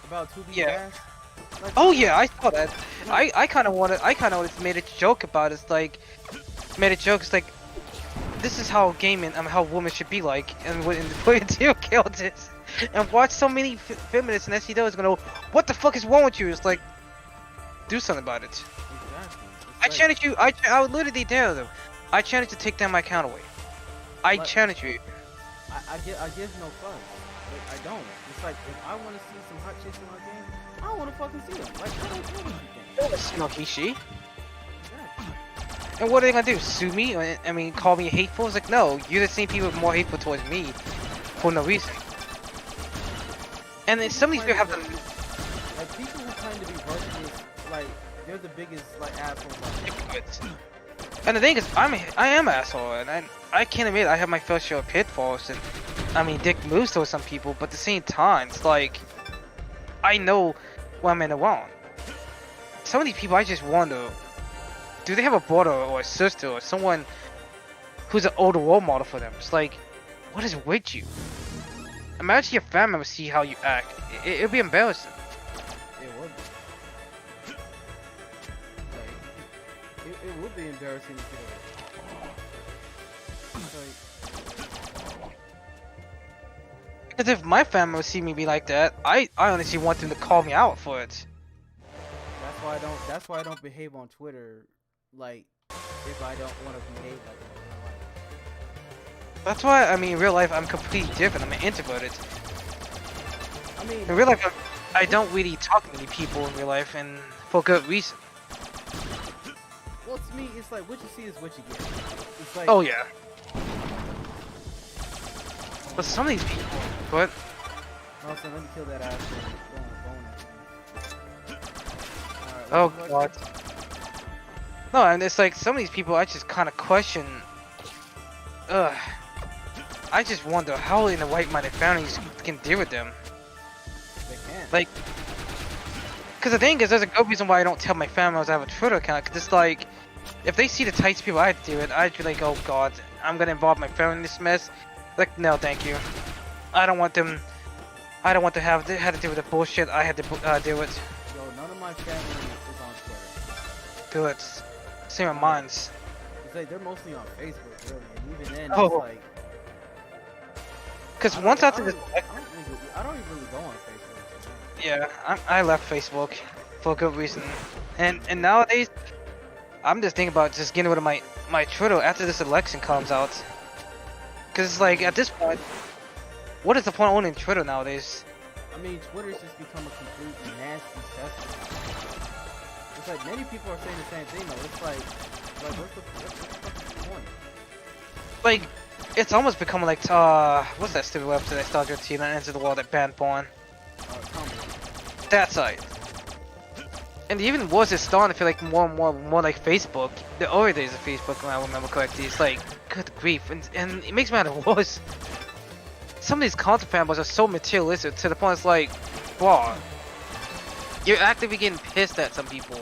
about 2B Yeah. Bass? Like, Oh yeah, I saw that. I kind of wanted to made a joke about it. It's like, made a joke. It's like, this is how gaming, how women should be like, and when you kill this, and watch so many feminists and SEWs gonna, what the fuck is wrong with you? It's like, do something about it. Exactly. I challenge you. I would literally tell them. I challenge you to take down my account away. I challenge you. I give no fuck. Like, I don't. It's like, if I want to see some hot chicks in my game, I don't want to fucking see them. Like, I don't care what you think. No, he, she. Exactly. And what are they gonna do? Sue me? I mean, call me hateful? It's like, no, you're the same people more hateful towards me for no reason. And then some of these people have the... Like, people who claim to be virtuous, like, they're the biggest, like, assholes. And the thing is, I am an asshole, and I can't admit I have my fair share of pitfalls, and I mean, dick moves towards some people, but at the same time, it's like, I know when I'm in the wrong. Some of these people, I just wonder, do they have a brother or a sister or someone who's an older role model for them? It's like, what is with you? Imagine your family members see how you act. It'd be embarrassing. It would be. Like, it would be embarrassing to do it. Like, Because if my family would see me be like that, I honestly want them to call me out for it. that's why I don't behave on Twitter, like, if I don't want to behave like that in real life. That's why, I mean, in real life, I'm completely different. I'm introverted. I mean, In real life, I don't really talk to many people in real life, and for good reason. well, to me, it's like, what you see is what you get. It's like, Oh yeah. But some of these people, what? Also, let me kill that ass. Oh god. No, and it's like some of these people, I just kind of question. Ugh. I just wonder how in the white-minded families can deal with them. They can. Like, because the thing is, there's a good reason why I don't tell my family I have a Twitter account. Because it's like, if they see the types of people I deal with, I'd be like, oh god, I'm gonna involve my family in this mess. Like, no, thank you. I don't want them. I don't want to have to deal with the bullshit I had to deal with. Yo, none of my family is on Twitter. Good. Same with mine's. It's like they're mostly on Facebook, really, and even then, Oh. it's like. Because once after this, I don't even really go on Facebook. So yeah, I left Facebook for a good reason, and nowadays, I'm just thinking about just getting rid of my Twitter after this election comes out. Because it's like, at this point, what is the point of owning Twitter nowadays? I mean, Twitter's just become a complete nasty cesspool. It's like many people are saying the same thing though. It's like what's the fucking point? Like, it's almost becoming like, what's that stupid website I started your team and Enter the World that banned porn? Tumblr. That site. And even worse, it's starting to feel like more like Facebook. The early days of Facebook, when I remember correctly. It's like, good grief, and it makes me matter worse. Some of these content fanboys are so materialistic to the point it's like, wow, you're actively getting pissed at some people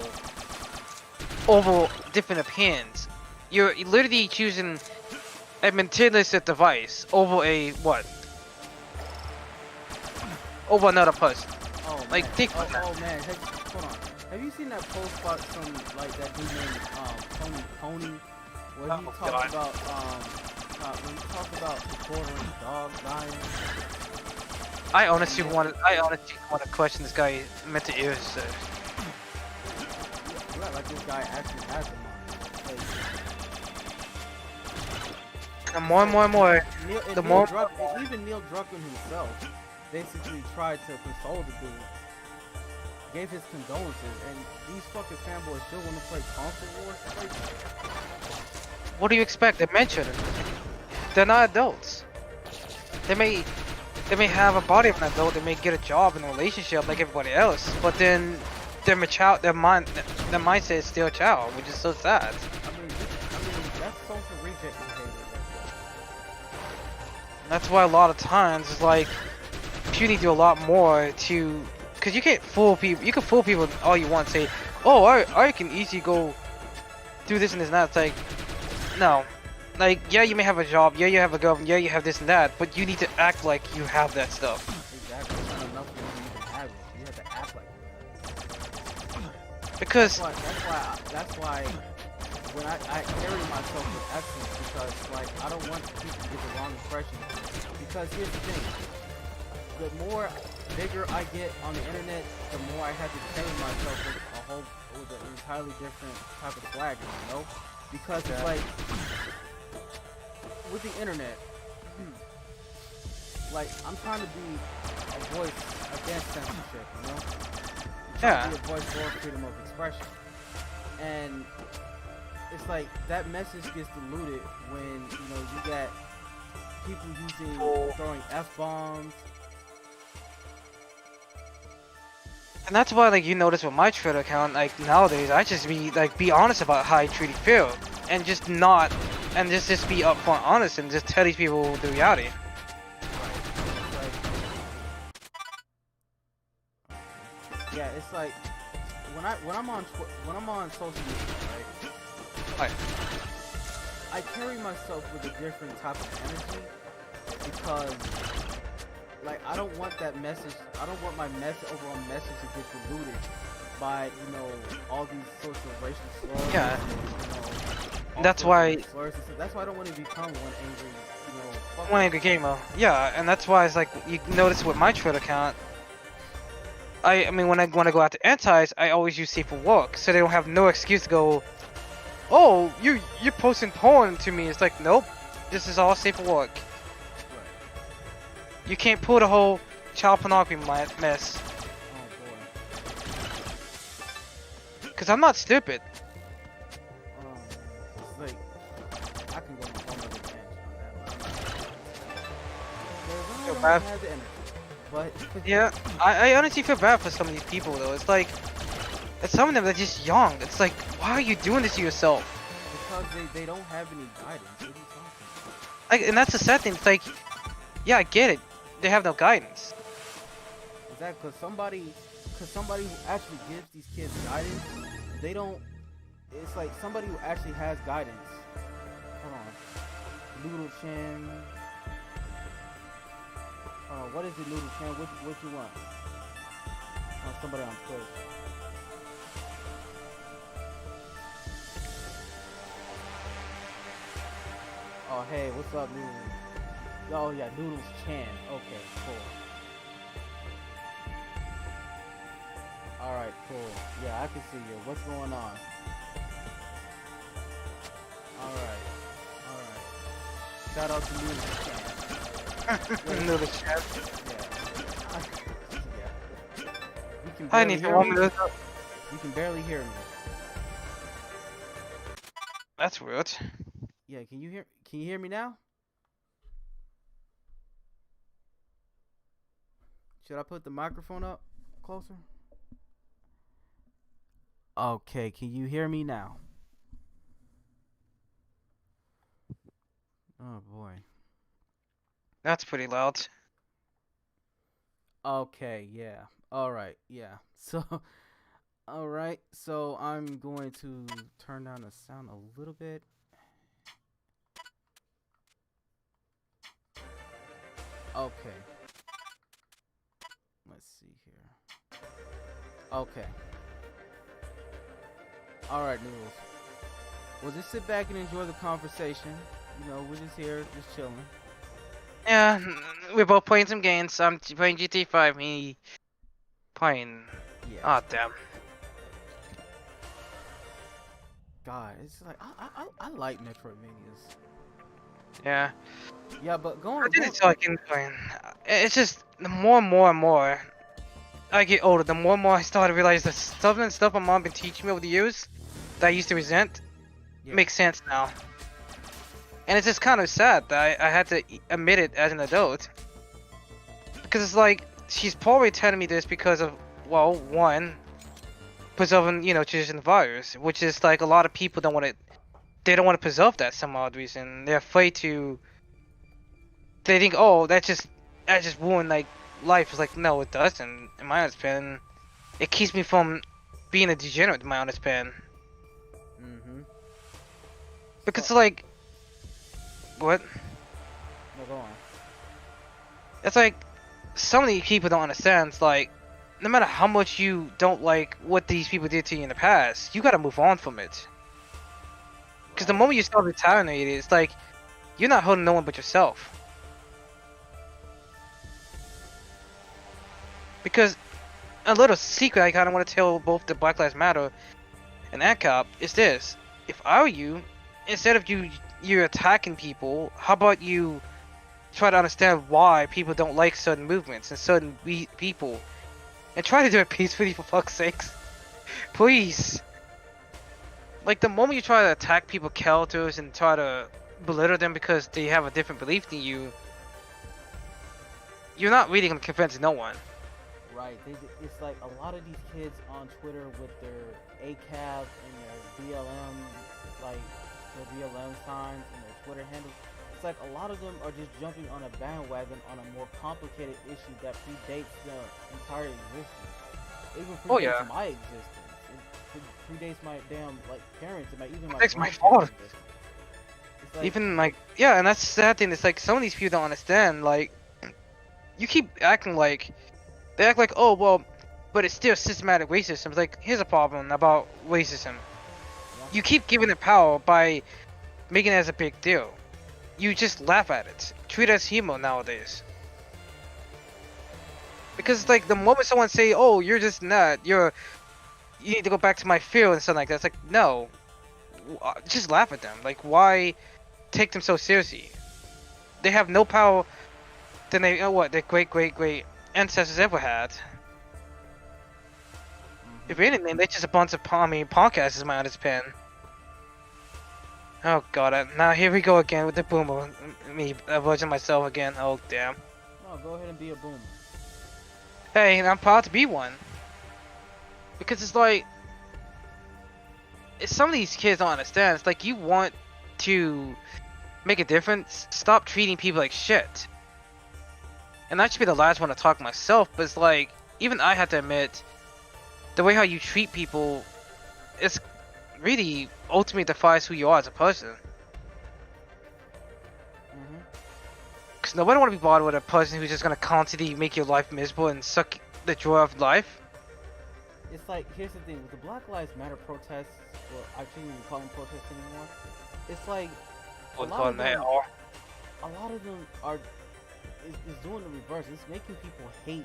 over different opinions. You're literally choosing a materialistic device over a what? Over another person. Oh man. Like, think about that. Oh man. Hold on. Have you seen that post about some like that dude named Tony Pony, where he talked about when he talked about supporting his dog dying? I honestly want to question this guy mental illness. Like this guy actually has a mind. The more and more and more, Neil, and the Neil more. even Neil Druckmann himself basically tried to console the dude, gave his condolences, and these fucking fanboys still want to play console wars. Like, What do you expect? They mentioned it. They're not adults. They may have a body of an adult. They may get a job and a relationship like everybody else, but then their mindset is still a child, which is so sad. That's social reject behavior. That's why a lot of times it's like you need to do a lot more to, because you can't fool people. You can fool people all you want. Say, oh, I can easily go do this and this and that. It's like, no. Like, yeah, you may have a job, yeah, you have a girlfriend, yeah, you have this and that, but you need to act like you have that stuff. Exactly. It's not enough for you to even have it. You have to act like it. Because That's why when I carry myself with excellence, because like I don't want people to get the wrong impression. Because here's the thing: the more bigger I get on the internet, the more I have to carry myself with an entirely different type of swagger, you know? Because it's like with the internet, like I'm trying to be a voice against censorship, you know? I'm trying to be a voice for freedom of expression. And it's like that message gets diluted when, you know, you got people throwing F-bombs. And that's why, like, you notice with my Twitter account, like, nowadays, I just be honest about how I truly feel. And just not, and just be upfront honest and just tell these people the reality. Yeah, it's like, when I'm on social media, right? I carry myself with a different type of energy, because like I don't want that message. I don't want my overall message to get diluted by, you know, all these sorts of racial slurs. Yeah. And, you know, That's why. Slurs and stuff. That's why I don't want to become one angry, you know. One angry gamer. Yeah, and that's why it's like you notice with my Twitter account. I mean, when I go out to antis, I always use safe for work, so they don't have no excuse to go, oh, you're posting porn to me. It's like, nope, this is all safe for work. You can't pull the whole child pornography mess. Oh boy. Cause I'm not stupid. It's like I can go on one other tangent on that. Feel bad. But Yeah, I honestly feel bad for some of these people though. It's like, some of them they're just young. It's like, why are you doing this to yourself? Because they don't have any guidance. What are you talking about? Like, and that's the sad thing. It's like, yeah, I get it. They have no guidance. Is that because somebody who actually gives these kids guidance, they don't. It's like somebody who actually has guidance. Hold on, Noodle Chin. What is it, Noodle Chin? What you want? Oh, somebody on Twitch. Oh, hey, what's up, Noodles? Oh, yeah, Noodles Chan. Okay, cool. Alright, cool. Yeah, I can see you. What's going on? Alright. Shout out to Noodles Chan. Noodle Chan. Yeah. I need to warm this up. You can barely hear me. That's weird. Yeah, can you hear me now? Should I put the microphone up closer? Okay, can you hear me now? Oh boy. That's pretty loud. Okay, yeah. Alright, yeah. So, alright, so I'm going to turn down the sound a little bit. Okay. Let's see here. Okay. Alright, Noodles. Well, just sit back and enjoy the conversation. You know, we're just here, just chilling. Yeah, we're both playing some games. I'm playing GTA 5. He playing. Yeah. Ah, damn. God, it's like I like Metroidvanias. Yeah. Yeah, but I did it so I can play. It's just the more and more I get older, the more I start to realize that stuff my mom been teaching me over the years that I used to resent yeah. makes sense now. And it's just kind of sad that I had to admit it as an adult. Because it's like, she's probably telling me this because of, well, one, preserving, tradition virus, which is like a lot of people they don't want to preserve that some odd reason. They're afraid to, they think, oh, that just ruined like life. It's like, no, it doesn't. In my opinion, it keeps me from being a degenerate. In my honest opinion, Mm-hmm. because So, like, what? no, go on. It's like some of these people don't understand. It's like, no matter how much you don't like what these people did to you in the past, you gotta move on from it. Because the Right. moment you start retaliating, it's like you're not hurting no one but yourself. Because a little secret I kind of want to tell both the Black Lives Matter and ANCAP is this: if I were you, instead of you're attacking people, how about you try to understand why people don't like certain movements and certain people, and try to do it peacefully for fuck's sakes, please. Like the moment you try to attack people characters and try to belittle them because they have a different belief than you, you're not really gonna convince no one. Right. It's like a lot of these kids on Twitter with their ACAB and their BLM, like their BLM signs and their Twitter handles. It's like a lot of them are just jumping on a bandwagon on a more complicated issue that predates the entire existence. It even Oh predates yeah, my existence. It predates my damn like parents and even my it's my grandparents' fault. existence. It's like, Even like yeah, and that's the sad thing. It's like some of these people don't understand. Like you keep acting like they act like, oh well, but it's still systematic racism. It's like here's a problem about racism. yeah. You keep giving it power by making it as a big deal. You just laugh at it. Treat it as humor nowadays. Because it's like the moment someone say, "Oh, you're just not. You need to go back to my field" and something like that. It's like no, just laugh at them. Like why take them so seriously? They have no power than what their great ancestors ever had. If anything, they're just a bunch of podcasts is my honest opinion. Oh god, now here we go again with the boomer. Me, version myself again. Oh damn. No, go ahead and be a boomer. Hey, I'm proud to be one. Because it's like, some of these kids don't understand. It's like you want to make a difference. Stop treating people like shit. And I should be the last one to talk myself, but it's like, even I have to admit, the way how you treat people, it's really ultimately defies who you are as a person. Because nobody want to be bothered with a person who's just gonna constantly make your life miserable and suck the joy of life. It's like, here's the thing, with the Black Lives Matter protests, or I can't even call them protests anymore, it's like, a lot of them are, is doing the reverse. It's making people hate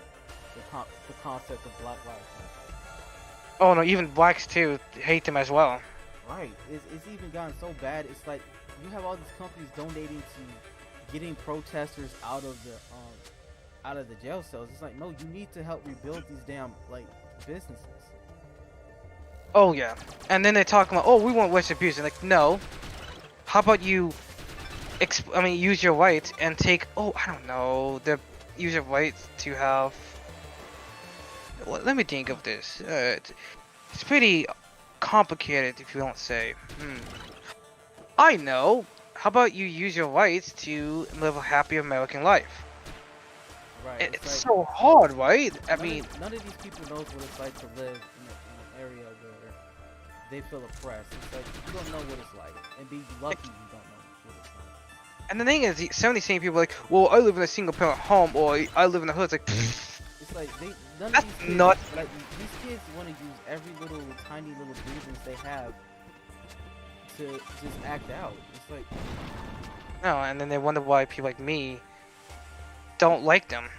the concept of Black Lives Matter. Oh no, even blacks too hate them as well. Right. It's even gotten so bad, it's like, you have all these companies donating to getting protesters out of the jail cells. It's like, no, you need to help rebuild these damn, like, businesses. Oh yeah, and then they're talking about, oh, we want retribution. Like, no. How about you, use your rights and take, oh, I don't know, use your rights to have. Well, let me think of this. It's pretty complicated if you don't say. I know. How about you use your rights to live a happy American life? Right. It's like, so hard, right? None of these people knows what it's like to live in an area where they feel oppressed. It's like, you don't know what it's like, and be lucky you don't know what it's like. And the thing is, some of these same people are like, well, I live in a single parent home, or I live in the hood. It's like, it's like none that's of these kids, not. like, these kids want to use every little tiny little grievance they have to just act out. It's like, No, and then they wonder why people like me don't like them.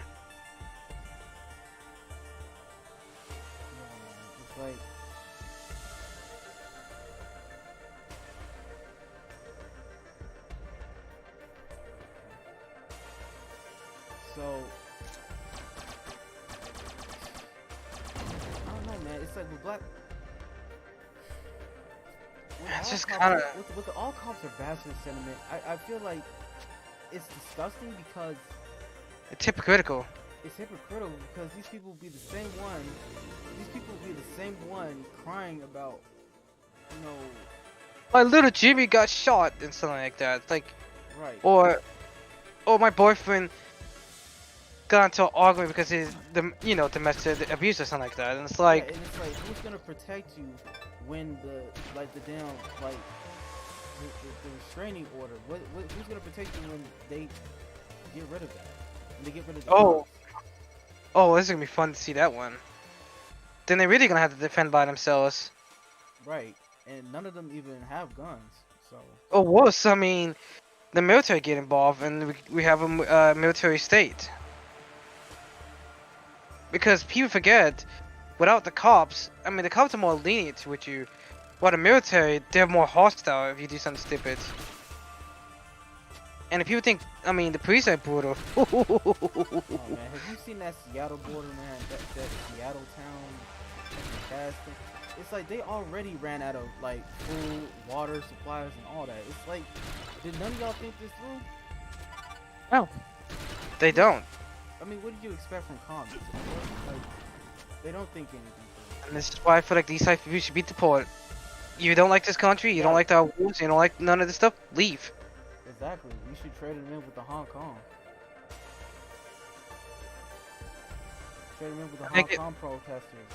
it's like, So I don't know, man. It's like with black. It's just kind of. With the all cops are bastard sentiment. I feel like it's disgusting because It's hypocritical. it's hypocritical because these people be the same one. These people be the same one crying about, you know, My little Jimmy got shot and something like that. It's like, right. or my boyfriend got into an argument because he's domestic abuse or something like that. And it's like, Yeah, and it's like who's gonna protect you when the damn like the restraining order? Who's gonna protect you when they get rid of that? When they get rid of the this is gonna be fun to see that one. Then they're really gonna have to defend by themselves. right, and none of them even have guns. So Or worse, I mean, the military get involved, and we have a military state. Because people forget, without the cops, I mean, the cops are more lenient with you, while the military, they're more hostile if you do something stupid. And if people think, I mean, the police are brutal. oh man, have you seen that Seattle border, man? That Seattle town, fantastic. It's like they already ran out of like food, water, supplies, and all that. It's like, did none of y'all think this through? No, they don't. I mean, what did you expect from commies? Like, they don't think anything through. And this is why I feel like these type of people should be deported. You don't like this country, you don't like our rules, you don't like none of this stuff, leave. Exactly. We should trade them in with the Hong Kong. Trade them in with the Hong Kong protesters.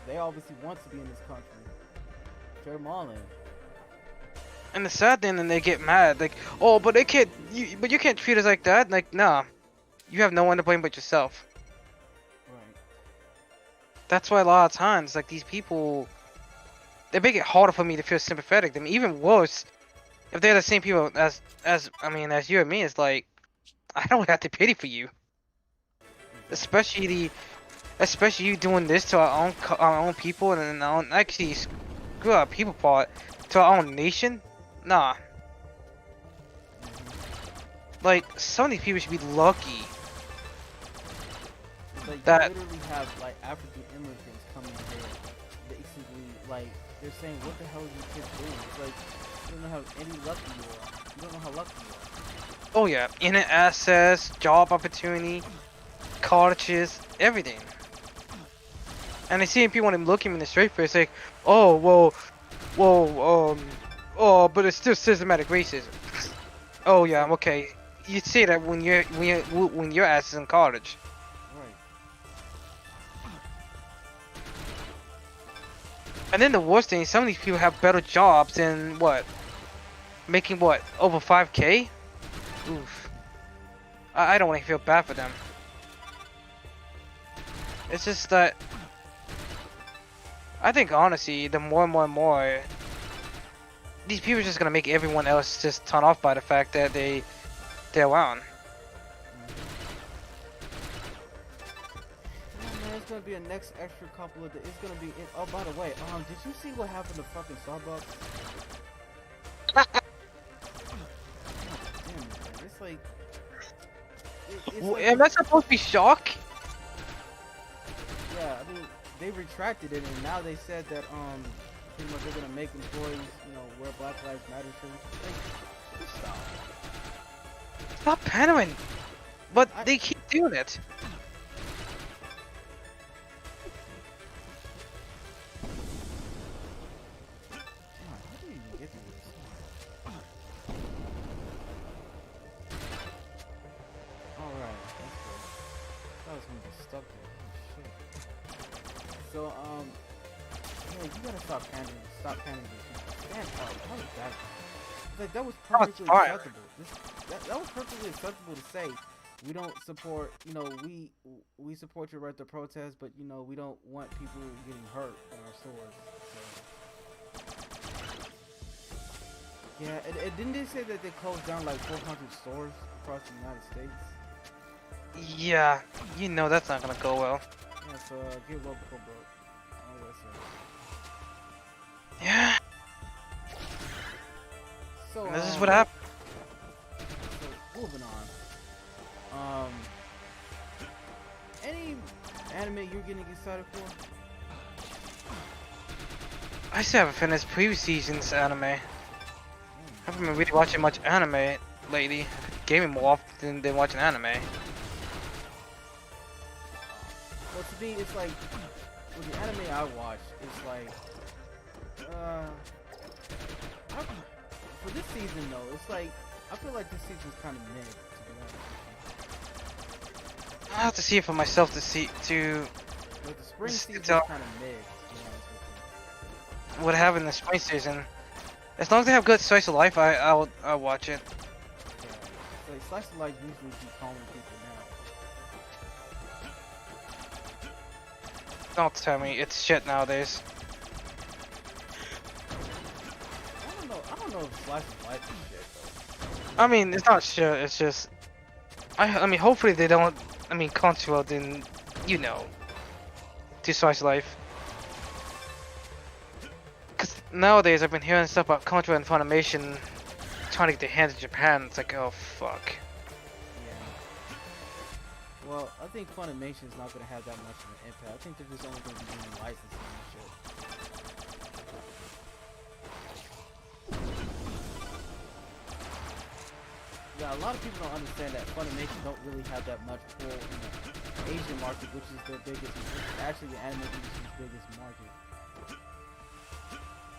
They obviously want to be in this country. Trade them all in. And the sad thing, then they get mad, like, oh, but you can't treat us like that. Like, nah, you have no one to blame but yourself. Right. That's why a lot of times, like, these people, they make it harder for me to feel sympathetic. I mean, even worse, if they're the same people as you and me, it's like, I don't have to pity for you. Especially you doing this to our own people, and our own, actually screw our people part to our own nation. Nah. Like, some of these people should be lucky. Like, that you literally have like African immigrants coming here, basically like they're saying, "What the hell are you kids doing?" It's like you don't know how any lucky you are. You don't know how lucky you are. Oh yeah, internet access, job opportunity, colleges, everything. And I see people when I'm looking in the straight face, like, oh but it's still systematic racism. Oh yeah, okay. You say that when your ass is in college. Right. And then the worst thing, some of these people have better jobs than making over 5K? Oof. I don't want to feel bad for them. It's just that I think honestly, the more and more, these people are just gonna make everyone else just turn off by the fact that they're around. It's gonna be a next extra couple of days. It's gonna be. Oh, by the way, did you see what happened to fucking Starbucks? Damn, man. It's like. Am I supposed to be shocked? Yeah, I mean, they retracted it, and now they said that pretty much they're gonna make employees, wear Black Lives Matter shirts. Like, just stop. Stop pandering. But they keep doing it. How do you even get through this? Alright, that's good. I was gonna get stuck there. Oh, shit. So, yeah, you gotta stop panicking. Stand up. How is that? Like, that was perfectly acceptable. That was perfectly acceptable to say. We don't support, we support your right to protest, but, we don't want people getting hurt in our stores. So. Yeah, and didn't they say that they closed down like 400 stores across the United States? Yeah, that's not gonna go well. Yeah, so get well before broke. All that stuff. Yeah. So This is what happened. So moving on. anime you're getting excited for? I still haven't finished previous season's anime. I haven't been really watching much anime lately. Gaming more often than watching anime. Well, to me, it's like with the anime I watch, it's like for this season though, it's like I feel like this season's kind of mid. To be honest. I have to see it for myself to see But the spring season's tell- kind of mid. To be honest with what happened in the spring season. As long as they have good slice of life, I'll watch it. you. Yeah. Like slice of life usually be calming people now. Don't tell me it's shit nowadays. I don't know if slice of life is shit though. I mean, it's not shit. It's just I mean, hopefully they don't. I mean, Crunchyroll didn't, you know, do slice of life. Cause nowadays I've been hearing stuff about Crunchyroll and Funimation trying to get their hands in Japan. It's like, oh fuck. Yeah. Well, I think Funimation is not going to have that much of an impact. I think they're just only going to be doing licensing and shit. Yeah, a lot of people don't understand that Funimation don't really have that much pull in the Asian market, which is their biggest, actually the anime industry's biggest market.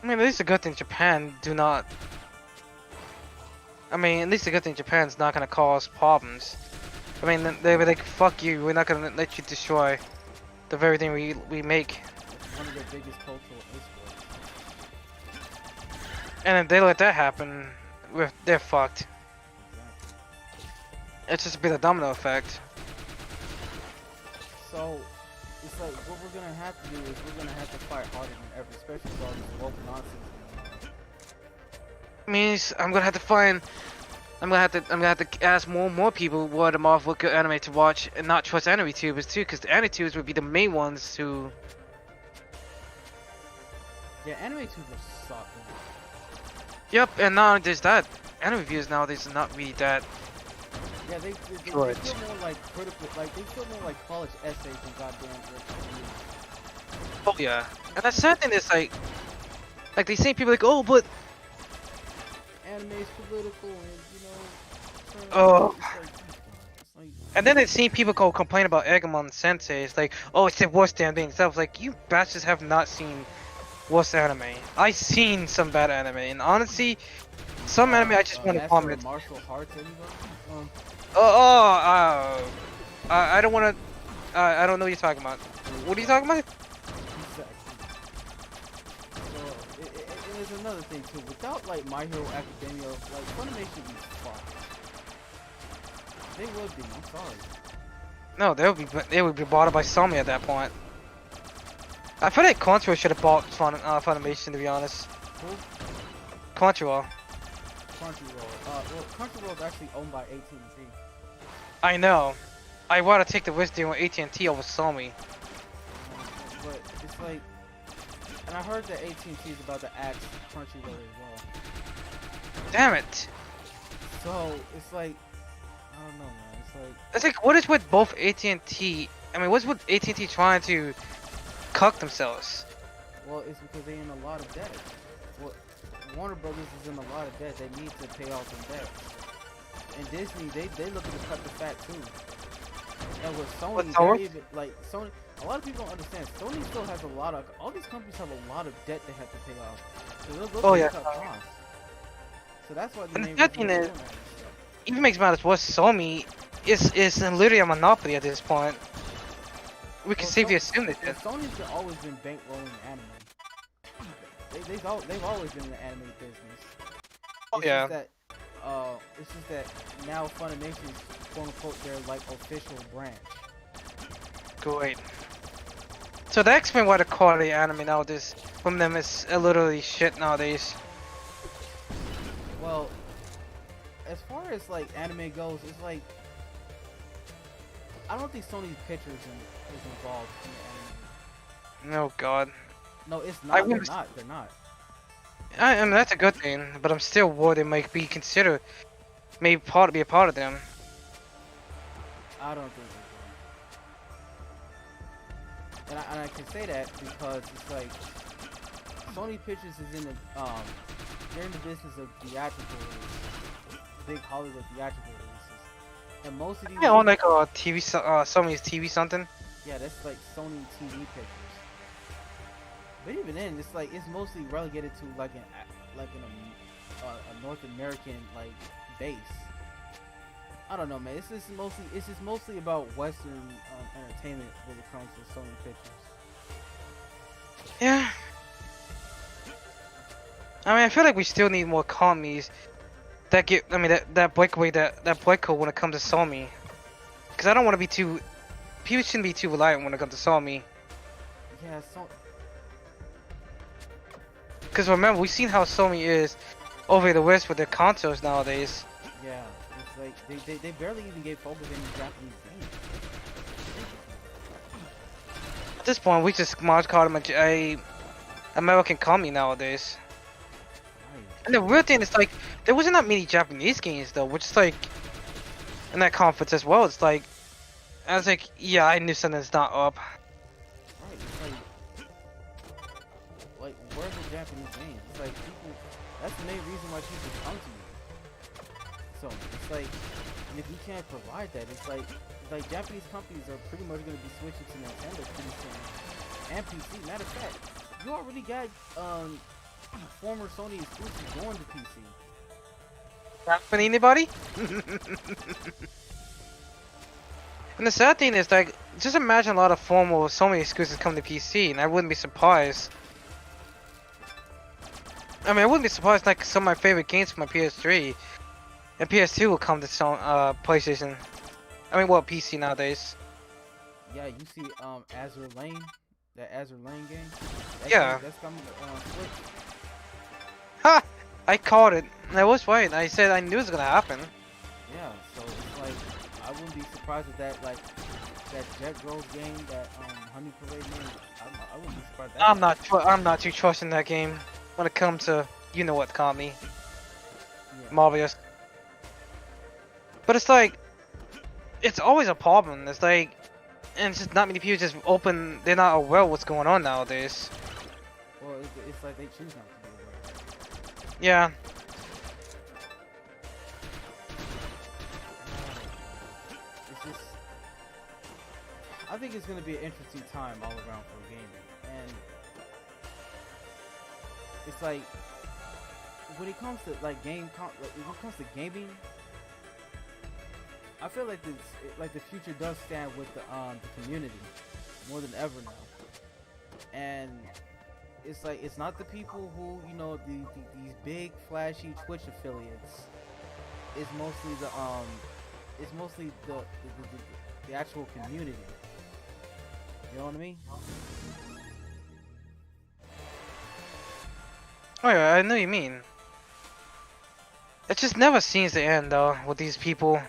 I mean, at least the good thing Japan do not. I mean, at least the good thing Japan's not gonna cause problems. I mean, they were like, "Fuck you, we're not gonna let you destroy the very thing we make." It's one of their biggest cultural exports. And if they let that happen, they're fucked. Exactly. It's just a bit of domino effect. So, it's like, what we're gonna have to do is we're gonna have to fight harder than ever, especially with all this woke nonsense going on. Means I'm gonna have to ask more people word of mouth what good anime to watch and not trust anime tubers too, because the anime tubers would be the main ones who. Yeah, anime tubers suck. Man. Yep, and not only there's that, anime reviews nowadays are not really that. Yeah, they feel more like critical, like they feel more like college essays than goddamn reviews. Oh yeah, and the sad thing is like they say people like, oh, but Anime's political and Oh. it's like and then they see people complain about Eggman Sensei. It's like, oh, it's the worst damn thing. So I was like, you bastards have not seen worst anime. I've seen some bad anime, and honestly, some anime I just want to comment. Martial arts, anybody? I don't want to. I don't know what you're talking about. What are you talking about? Exactly. So, and there's another thing too. Without like My Hero Academia, like Funimation would be fucked. They would be. I'm sorry. No, they would be bought by Sony at that point. I feel like Crunchyroll should have bought Funimation, to be honest. Who? Crunchyroll. Crunchyroll. Well, Crunchyroll is actually owned by AT&T. I know. I want to take the risk deal with AT&T over Sony. But it's like, and I heard that AT&T is about to axe Crunchyroll as well. Damn it. So it's like, I don't know, man. It's like, what is with both AT&T? I mean, what's with AT&T trying to cuck themselves? Well, it's because they're in a lot of debt. Well, Warner Brothers is in a lot of debt. They need to pay off some debt. And Disney, they looking to cut the fat too. And with Sony, they're even, like Sony, a lot of people don't understand. Sony still has a lot of, all these companies have a lot of debt they have to pay off. So they're looking to cut costs. So that's why the name is even makes matters worse. Sony is literally a monopoly at this point. We can safely assume that. Sony's always been bankrolling anime. They've always been in the anime business. Oh yeah. It's just that now Funimation's quote unquote their like official branch. Great. So that explains why the quality of anime nowadays from them is literally shit nowadays. Well, as far as like anime goes, it's like I don't think Sony's Pictures is involved in the anime. Oh god. No, it's not. They're not. I mean, that's a good thing, but I'm still worried they might be considered, maybe be a part of them. I don't think and I can say that because it's like Sony Pictures is in the they're in the business of theatrical releases, big Hollywood theatrical releases, and most of these I own like a TV, Sony's TV something. yeah, that's like Sony TV Pictures. But even then, it's like it's mostly relegated to like a North American like base. I don't know, man. It's just mostly about Western entertainment when it comes to Sony Pictures. Yeah. I mean, I feel like we still need more commies that get. I mean, that breakaway, that breakaway when it comes to Sony. Because I don't want to be too. People shouldn't be too reliant when it comes to Sony. Yeah, so. Because remember, we've seen how Sony is over the West with their consoles nowadays. Yeah, it's like they barely even gave focus in Japanese games. At this point, we just call them a American commie nowadays. Right. And the weird thing is, like, there wasn't that many Japanese games though, which is like in that conference as well. It's like, I was like, yeah, I knew something's not up. Right, it's like where's the Japanese games? It's like people. That's the main reason why people come to you. So it's like, and if you can't provide that, it's like Japanese companies are pretty much going to be switching to Nintendo pretty soon, and PC. Matter of fact, you already got former Sony exclusives going to PC. For anybody? And the sad thing is, like, just imagine a lot of former Sony exclusives come to PC, and I wouldn't be surprised. I mean, I wouldn't be surprised, like, some of my favorite games from my PS3 and PS2 will come to PlayStation. I mean, well, PC nowadays. Yeah, you see, Azure Lane, that Azure Lane game. Yeah. That's coming to Switch. Ha! I called it. I was right. I said I knew it was gonna happen. Yeah, so it's like I wouldn't be surprised if that like that Jet Girls game, that Honey Parade game. I wouldn't be surprised. If that I'm not too trusting that game when it comes to you know what, call me yeah. Marvelous. But it's like it's always a problem. It's like, and it's just not many people just open. They're not aware of what's going on nowadays. Well, it's like they choose not to be aware. Yeah. It's just, I think it's gonna be an interesting time all around for gaming, and it's like when it comes to like when it comes to gaming, I feel like the future does stand with the community more than ever now, and it's like it's not the people who these big flashy Twitch affiliates. It's mostly the actual community. You know what I mean? Oh yeah, I know what you mean. It just never seems to end though with these people.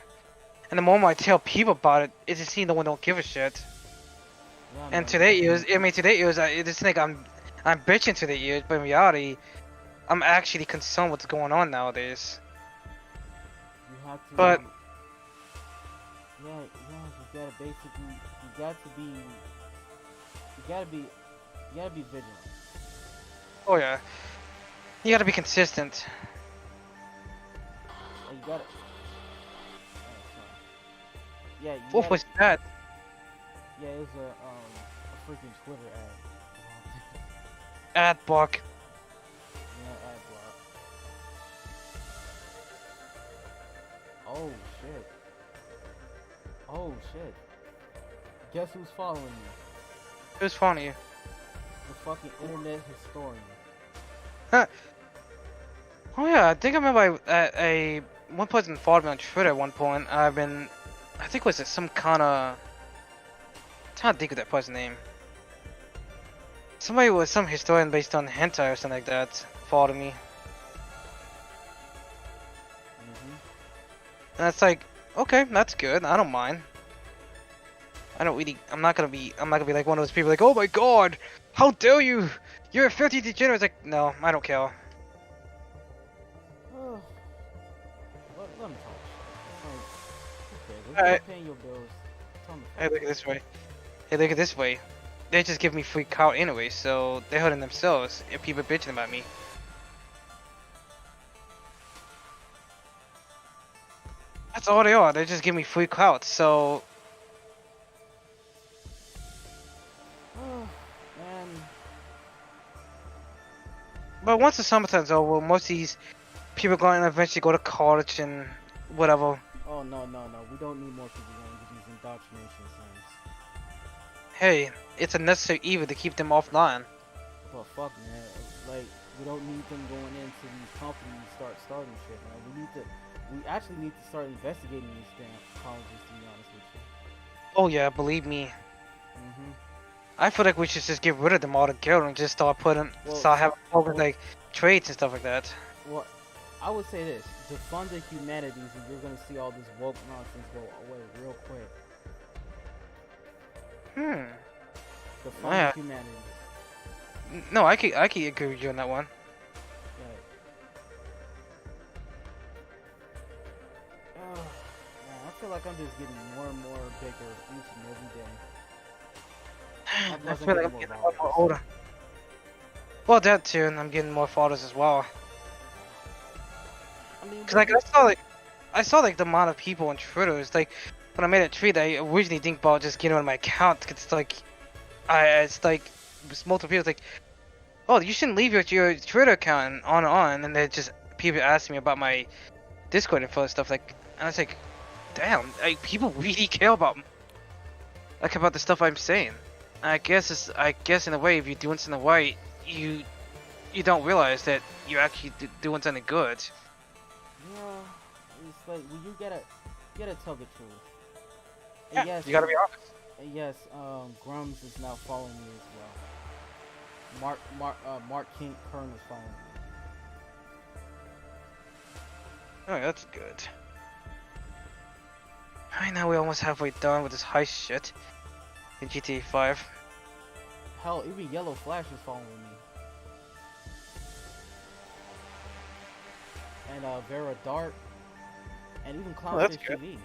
And the moment I tell people about it, it just seems no one don't give a shit. Yeah, And man. today it was it just like I'm bitching to the ears, but in reality, I'm actually concerned with what's going on nowadays. You have to. But You gotta basically, you gotta be vigilant. oh yeah, you gotta be consistent. Like, you gotta. Yeah, you What gotta, was that? yeah, it was a freaking Twitter ad. Ad block. Yeah, ad block. Oh shit. Oh shit. Guess who's following you? It was funny. The fucking internet historian. Oh yeah, I think I remember one person followed me on Twitter at one point. I think was it some kind of, I'm trying to think of that person's name. Somebody was some historian based on hentai or something like that followed me. And it's like, okay, that's good. I don't mind. I'm not gonna be like one of those people like, oh my god, how dare you? You're a filthy degenerate. It's like, no, I don't care. Oh. Let me talk. Like, okay, Alright. paying your bills. Tell me. Hey, look at this way. Hey, look at this way. they just give me free clout anyway, so they're hurting themselves if people bitching about me. That's all they are. They just give me free clout. So, Oh, man. but once the summertime's over, most of these people are going to eventually go to college and whatever. Oh, no. We don't need more people going to these indoctrination centers. Hey, it's a necessary evil to keep them offline. Well, fuck, man. Like, we don't need them going into these companies starting shit, man. We actually need to start investigating these damn colleges, to be honest with you. Oh yeah, believe me. Mm-hmm. I feel like we should just get rid of them altogether and just start having programs like trades and stuff like that. Well, I would say this: defund the humanities, and you're gonna see all this woke nonsense go away real quick. Defund Yeah. the humanities. No, I can agree with you on that one. Right. Oh, man, I feel like I'm just getting more and more bigger each and every day. I feel like I'm getting more older. Well, that too, and I'm getting more fathers as well. I mean, Cause like I saw like the amount of people on Twitter. It's like when I made a tweet, I originally think about just getting on my account. Cause it's like multiple people. It's like, oh, you shouldn't leave your Twitter account and on, and then just people asking me about my Discord info and stuff like. And I was like, damn, like people really care about the stuff I'm saying. And I guess in a way, if you're doing something right, you don't realize that you're actually doing something good. Yeah, it's like well, you gotta tell the truth. Yeah, And yes, you gotta be honest. and yes, Grums is now following me as well. Mark King Kern is following me. Oh, that's good. Right now, we're almost halfway done with this heist shit in GTA 5. Hell, even Yellow Flash is following me. And Vera Dark, and even that's Clownfish good. TV.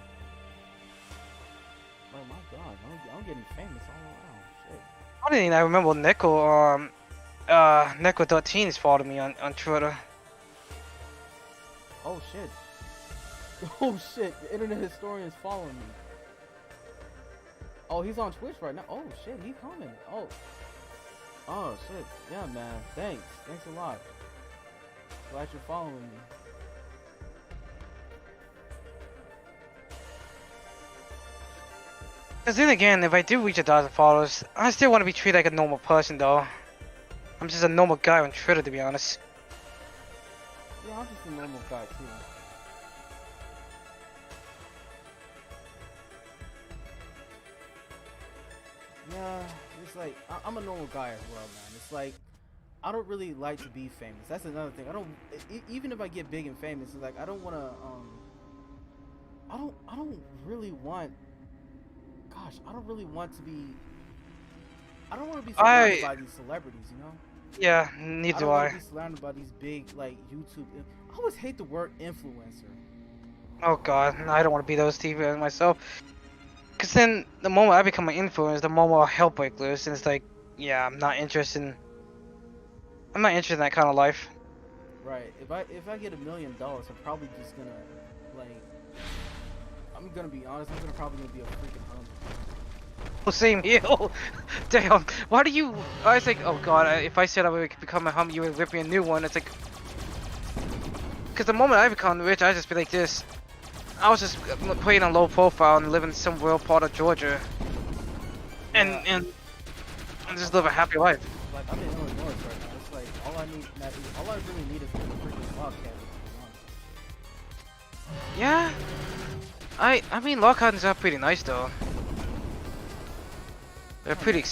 Oh my god, I'm getting famous all around. Shit. I didn't even remember Neko.13 is following me on Twitter. Oh shit. Oh shit, the internet historian is following me. Oh, he's on Twitch right now. Oh shit, he commented. Oh shit. Yeah, man. Thanks a lot. Glad you're following me. Cause then again, if I do reach 1,000 followers, I still want to be treated like a normal person though. I'm just a normal guy on Twitter, to be honest. Yeah, I'm just a normal guy too. Yeah, it's like I'm a normal guy as well, man. It's like I don't really like to be famous. That's another thing. I don't even if I get big and famous, it's like I don't want to I don't really want gosh, I don't really want to be I don't want to be surrounded by these celebrities, you know? Yeah, neither do I don't want I. to be surrounded by these big like YouTube. I always hate the word influencer. Oh god, I don't want to be those TV myself. Cause then the moment I become an influencer, the moment hell break loose, and it's like, yeah, I'm not interested in that kind of life. Right. If I get $1 million, I'm probably just gonna like. I'm gonna be honest. I'm probably gonna be a freaking humble. Oh, same here. Oh, damn. Why do you? I was like, oh god, if I said I would become a hum, you would rip me a new one. It's like, cause the moment I become rich, I just be like this. I was just playing on low profile and living in some rural part of Georgia, and just live a happy life. Like I'm in Illinois right now. It's like all I really need is a freaking podcast. Yeah. I mean, log cabins are pretty nice though. They're pretty.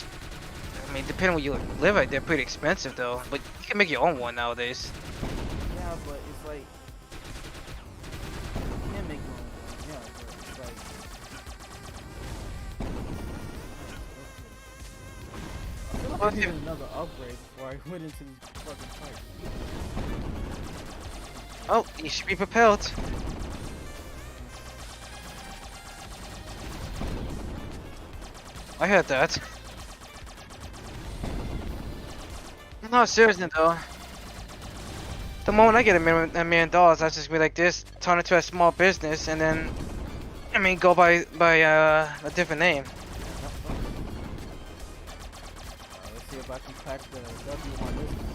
I mean, depending where you live at, they're pretty expensive though. But you can make your own one nowadays. Yeah, but it's like you can't make your own one. Yeah, but it's like. I feel like I needed another upgrade before I went into these fucking fights. Oh, you should be prepared. I heard that. No, seriously though. The moment I get $1 million, I just be like this, turn it to a small business, and then, I mean, go by a different name. Let's see if I can catch the W on this one.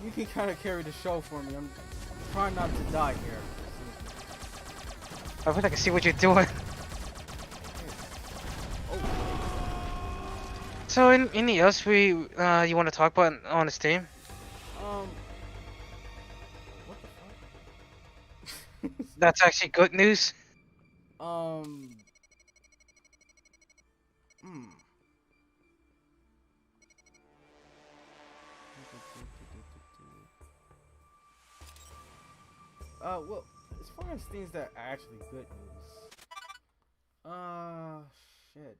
You can kind of carry the show for me. I'm trying not to die here. I wish I can see what you're doing. So, anything else you want to talk about on this team? What the fuck? That's actually good news. Well, as far as things that are actually good news, shit.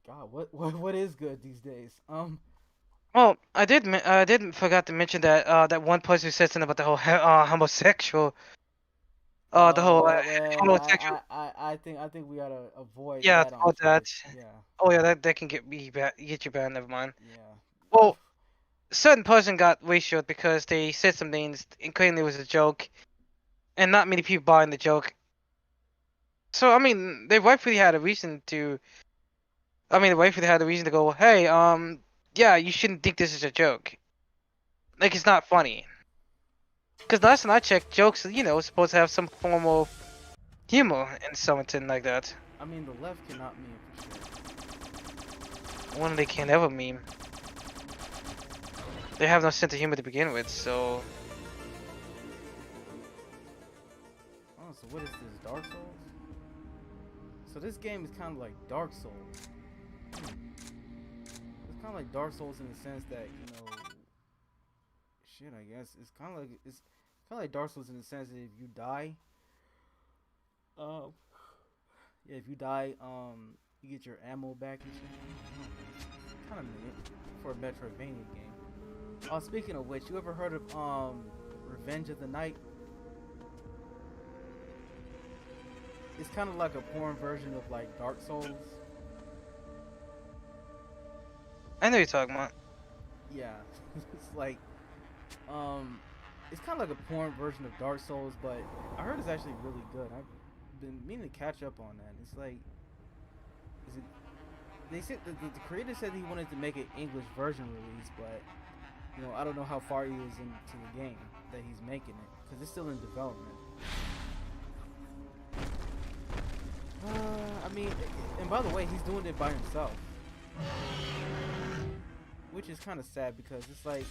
God, what is good these days? Well, I didn't forgot to mention that that one person who said something about the whole homosexual, the whole homosexual. I think we gotta avoid Yeah, that on about that. Twitch. Yeah, Oh yeah, that can get me get you banned. Never mind. yeah. Well, certain person got ratioed because they said some things and claimed it was a joke, and not many people buying the joke. So I mean, they rightfully had a reason to. I mean, they rightfully had a reason to go, hey, yeah, you shouldn't think this is a joke. Like it's not funny. Because last time I checked, jokes, supposed to have some form of humor and something like that. I mean, the left cannot meme for sure. One they can't ever meme. They have no sense of humor to begin with, so. Oh, so what is this, Dark Souls? So this game is kind of like Dark Souls. It's kind of like Dark Souls in the sense that, shit, I guess it's kind of like Dark Souls in the sense that if you die, yeah, if you die, you get your ammo back and shit. Kind of for a Metroidvania game. Speaking of which, you ever heard of Revenge of the Night? It's kind of like a porn version of like Dark Souls. I know you're talking about. Yeah, it's like, it's kind of like a porn version of Dark Souls, but I heard it's actually really good. I've been meaning to catch up on that. It's like, they said the creator said he wanted to make an English version release, but I don't know how far he is into the game that he's making it because it's still in development. I mean, and by the way, he's doing it by himself, which is kind of sad because it's like,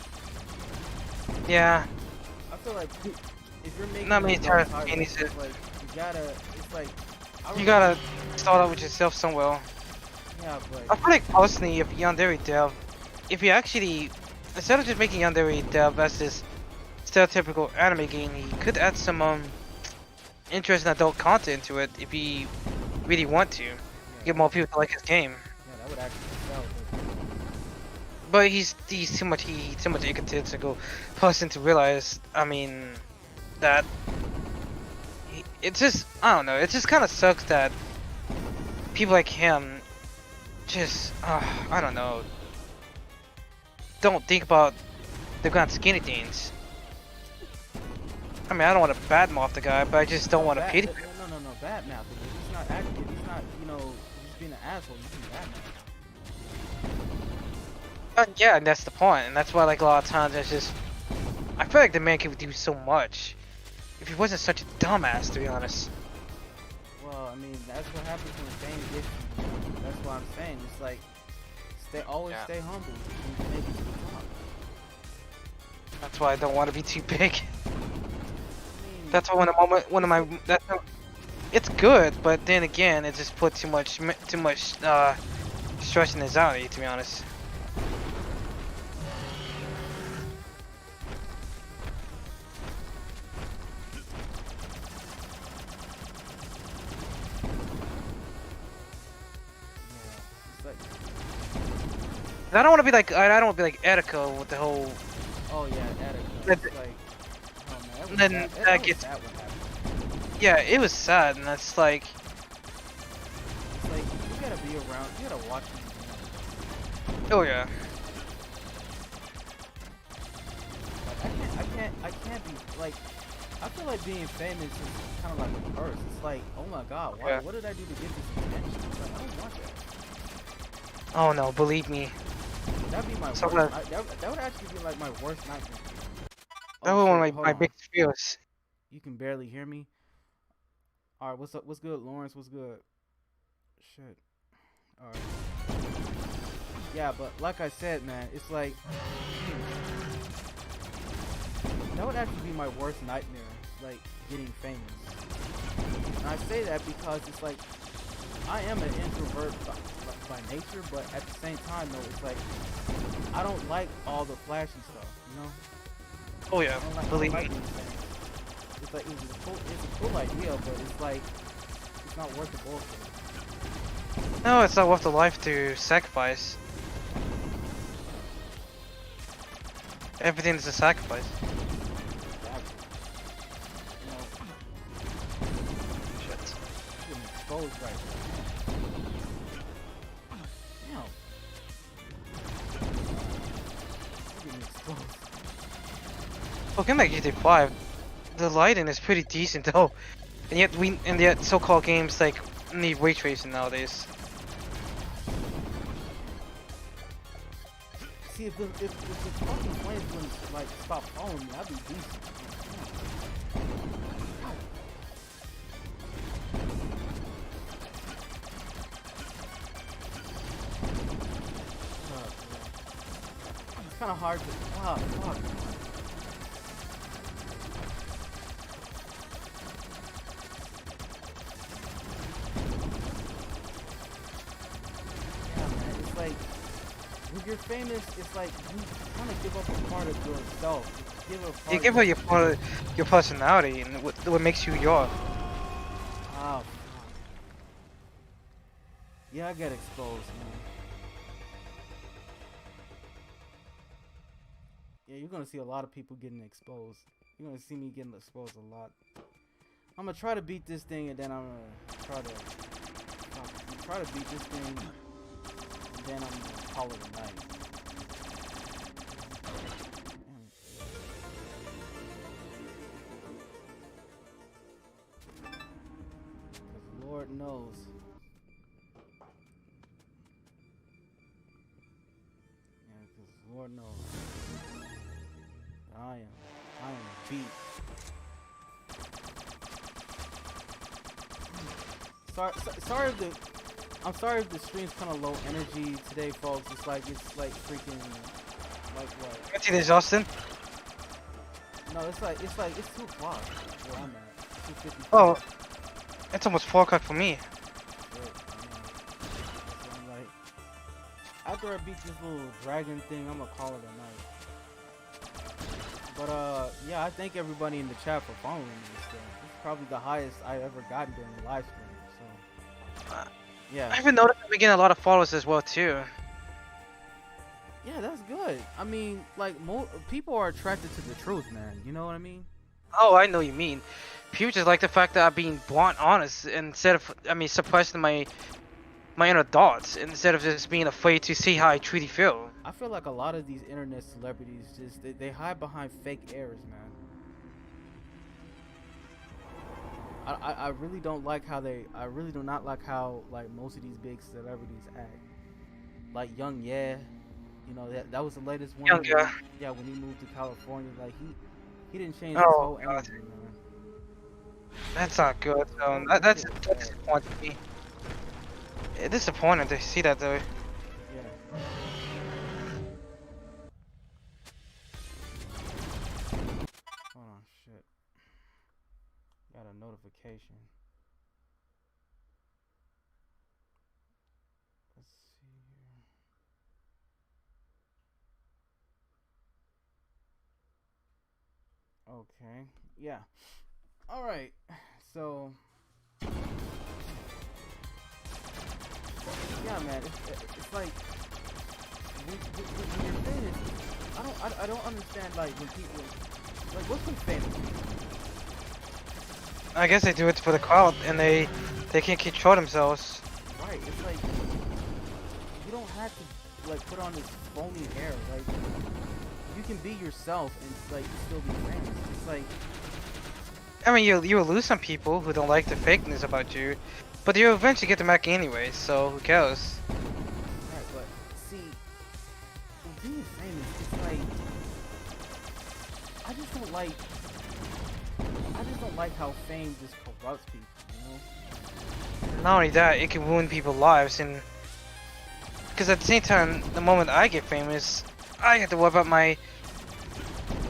Yeah. I feel like if you're making Not many times like games you gotta, it's like you gotta start out with yourself somewhere. Yeah, but I feel like personally, if Yandere Dev, if you actually instead of just making Yandere Dev as this stereotypical anime game, he could add some interesting adult content to it if he really want to get more people to like his game. Yeah, that would actually sell. But he's too much egotistical person to realize. I mean, that it's just I don't know. It just kind of sucks that people like him just I don't know. Don't think about the grand skinny things. I mean, I don't want to badmouth the guy, but I just don't want to pity him. No, badmouth. He's not active. He's not, he's being an asshole. You can badmouth. Yeah, and that's the point, and that's why, like, a lot of times it's just, I feel like the man could do so much if he wasn't such a dumbass, to be honest. Well, I mean, that's what happens when fame gets you. That's what I'm saying. It's like, always stay humble. And make it to the top. That's why I don't want to be too big. That's why it's good, but then again, it just put too much stress and anxiety, to be honest. I don't want to be like Etika with the whole Oh yeah, Attica. But It's like, oh man, that was then sad. that That was gets, sad what happened. yeah, it was sad, and that's like, It's like you gotta be around. You gotta watch these games. oh yeah. Like I can't be like. I feel like being famous is kind of like a curse. It's like, oh my god, why? Yeah. What did I do to get this attention? It's like, I don't want that. Oh no, believe me. That'd be my So, worst. That would actually be like my worst nightmare. That Oh was one shit, of hold my on. biggest fears. You can barely hear me. All right, what's up? What's good, Lawrence? What's good? Shit. All right. Yeah, but like I said, man, it's like that would actually be my worst nightmare, like getting famous. And I say that because it's like I am an introvert by nature, but at the same time, though, it's like I don't like all the flashy stuff, you know. Oh yeah, I don't like believe being me. famous. It's like it's a cool idea, but it's like it's not worth the bullshit. No, it's not worth the life to sacrifice. Everything is a sacrifice. You know, Shit. getting exposed right now. Damn. Getting exposed. Looking like GTA 5, the lighting is pretty decent though, and yet so-called games like need ray tracing nowadays. See, if the fucking planes wouldn't like stop following me, I'd be decent. It's kind of hard to. Ah, fuck. Yeah, man, it's like when you're famous, it's like you kind of give up a part of yourself. You give her your personality and what makes you you are. Oh, fuck. Yeah, I got exposed, man. Yeah, you're gonna see a lot of people getting exposed. You're gonna see me getting exposed a lot. I'm gonna try to beat this thing, and then I'm gonna try to beat this thing, and then I'm gonna call it a night. Cause Lord knows. Yeah, cause Lord knows. I am beat. I'm sorry if the stream's kind of low energy today, folks. It's like freaking, like what? You see this, Austin? No, it's 2 o'clock where I'm at. 2:50. Oh, it's almost 4 o'clock for me. I'm like, after I beat this little dragon thing, I'm gonna call it a night. But yeah, I thank everybody in the chat for following me. This is probably the highest I've ever gotten during the live stream. So yeah. I've been noticing we getting a lot of followers as well too. Yeah, that's good. I mean, like, people are attracted to the truth, man. You know what I mean? Oh, I know what you mean. People just like the fact that I'm being blunt, honest, instead of, suppressing my inner thoughts, instead of just being afraid to see how I truly feel. I feel like a lot of these internet celebrities just they hide behind fake airs, man. I really don't like how I really do not like how like most of these big celebrities act. Like Young Yeah, you know that was the latest one. Young Yeah. Yeah, when he moved to California, like he didn't change his Oh, whole God. energy, man. That's not good. So that's disappointing me. It's disappointing to see that though. Yeah. Hold on, shit. Got a notification. Let's see here. Okay. Yeah. All right. So. Yeah, man. It's like when you're finished. I don't understand like when people like what's with famous people? I guess they do it for the crowd, and they can't control themselves. Right, it's like you don't have to like put on this phony hair. Like you can be yourself and like still be famous. It's like I mean, you will lose some people who don't like the fakeness about you, but you'll eventually get them back anyway. So who cares? right, but see, with being famous, it's like I just don't like how fame just corrupts people. You know? Not only that, it can ruin people's lives, and because at the same time, the moment I get famous, I have to worry about my.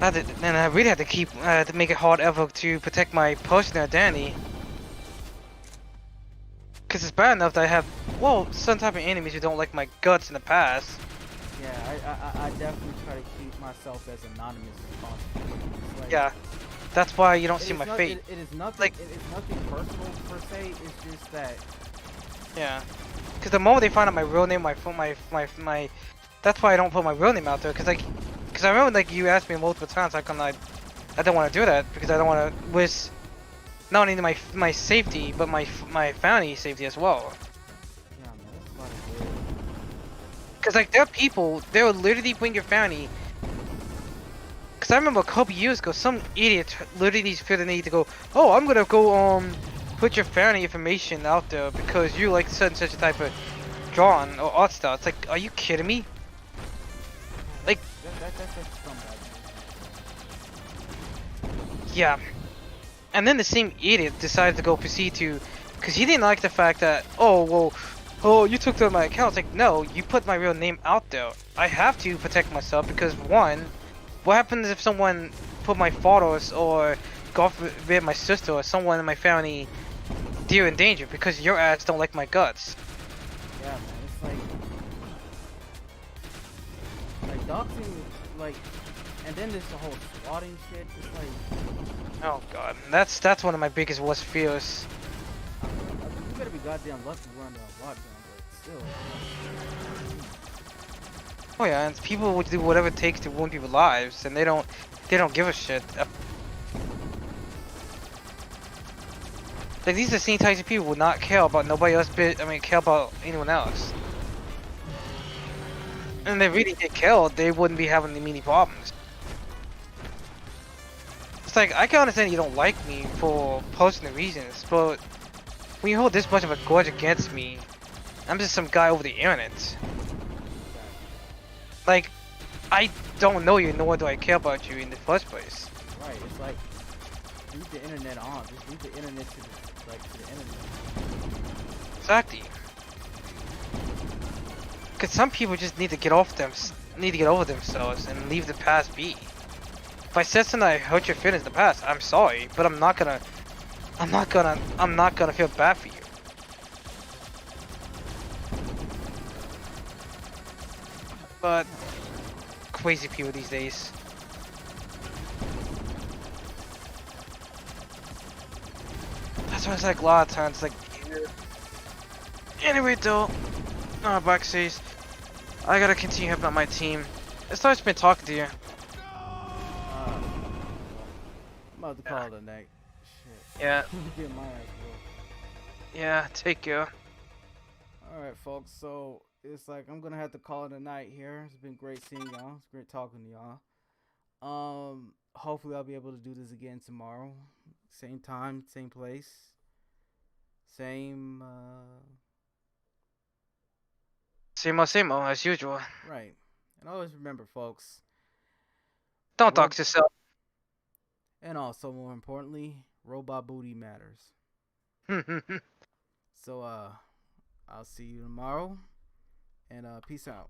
And I really have to keep to make it hard ever to protect my personal identity. Because it's bad enough that I have, well, some type of enemies who don't like my guts in the past. Yeah, I definitely try to keep myself as anonymous as possible. It's like, Yeah, that's why you don't see my not, fate. It is nothing. Like, it is nothing personal per se. It's just that. yeah, because the moment they find out my real name, that's why I don't put my real name out there. Because I remember like you asked me multiple times how come I don't want to do that because I don't want to risk not only my safety but my family safety as well. Yeah, man, that's a lot of weird. Because like there are people, they will literally bring your family. Because I remember a couple years ago, some idiot literally felt the need to go, oh, I'm gonna go put your family information out there because you like such a type of drawing or art style. It's like, are you kidding me? Like, That's a scumbag. yeah. And then the same idiot decided to go proceed to, because he didn't like the fact that, oh, well, oh, you took down my account. It's like, no, you put my real name out there. I have to protect myself because one, what happens if someone put my photos or God forbid my sister or someone in my family dear in danger because your ass don't like my guts? Yeah, man, it's like doxing, like, and then there's the whole swatting shit. It's like, Oh god, that's one of my biggest worst fears. I mean, you better be goddamn lucky we're under a lockdown, but still. Oh yeah, and people would do whatever it takes to ruin people's lives, and they don't give a shit. Like these are the same types of people who would not care about nobody else. Care about anyone else. And if they really get killed, they wouldn't be having the many problems. It's like I can understand you don't like me for personal reasons, but when you hold this much of a grudge against me, I'm just some guy over the internet. Like, I don't know you, nor do I care about you in the first place. Right, it's like, leave the internet on. Just leave the internet to the internet. Exactly. Because some people just need to get over themselves and leave the past be. If I said something that hurt your feelings in the past, I'm sorry, but I'm not gonna feel bad for you. But crazy people these days. That's why it's like a lot of times like. Anyway, though, backstage, I gotta continue helping out my team. It's nice been talking to you. I'm about to call it a night. Shit. Yeah. Get my ass whooped. Yeah, take care. Alright, folks, so it's like I'm gonna have to call it a night here. It's been great seeing y'all. It's great talking to y'all. Hopefully I'll be able to do this again tomorrow. Same time, same place. Same Same old, as usual. right. And always remember, folks. Don't dox yourself. And also, more importantly, robot booty matters. So, I'll see you tomorrow. And, peace out.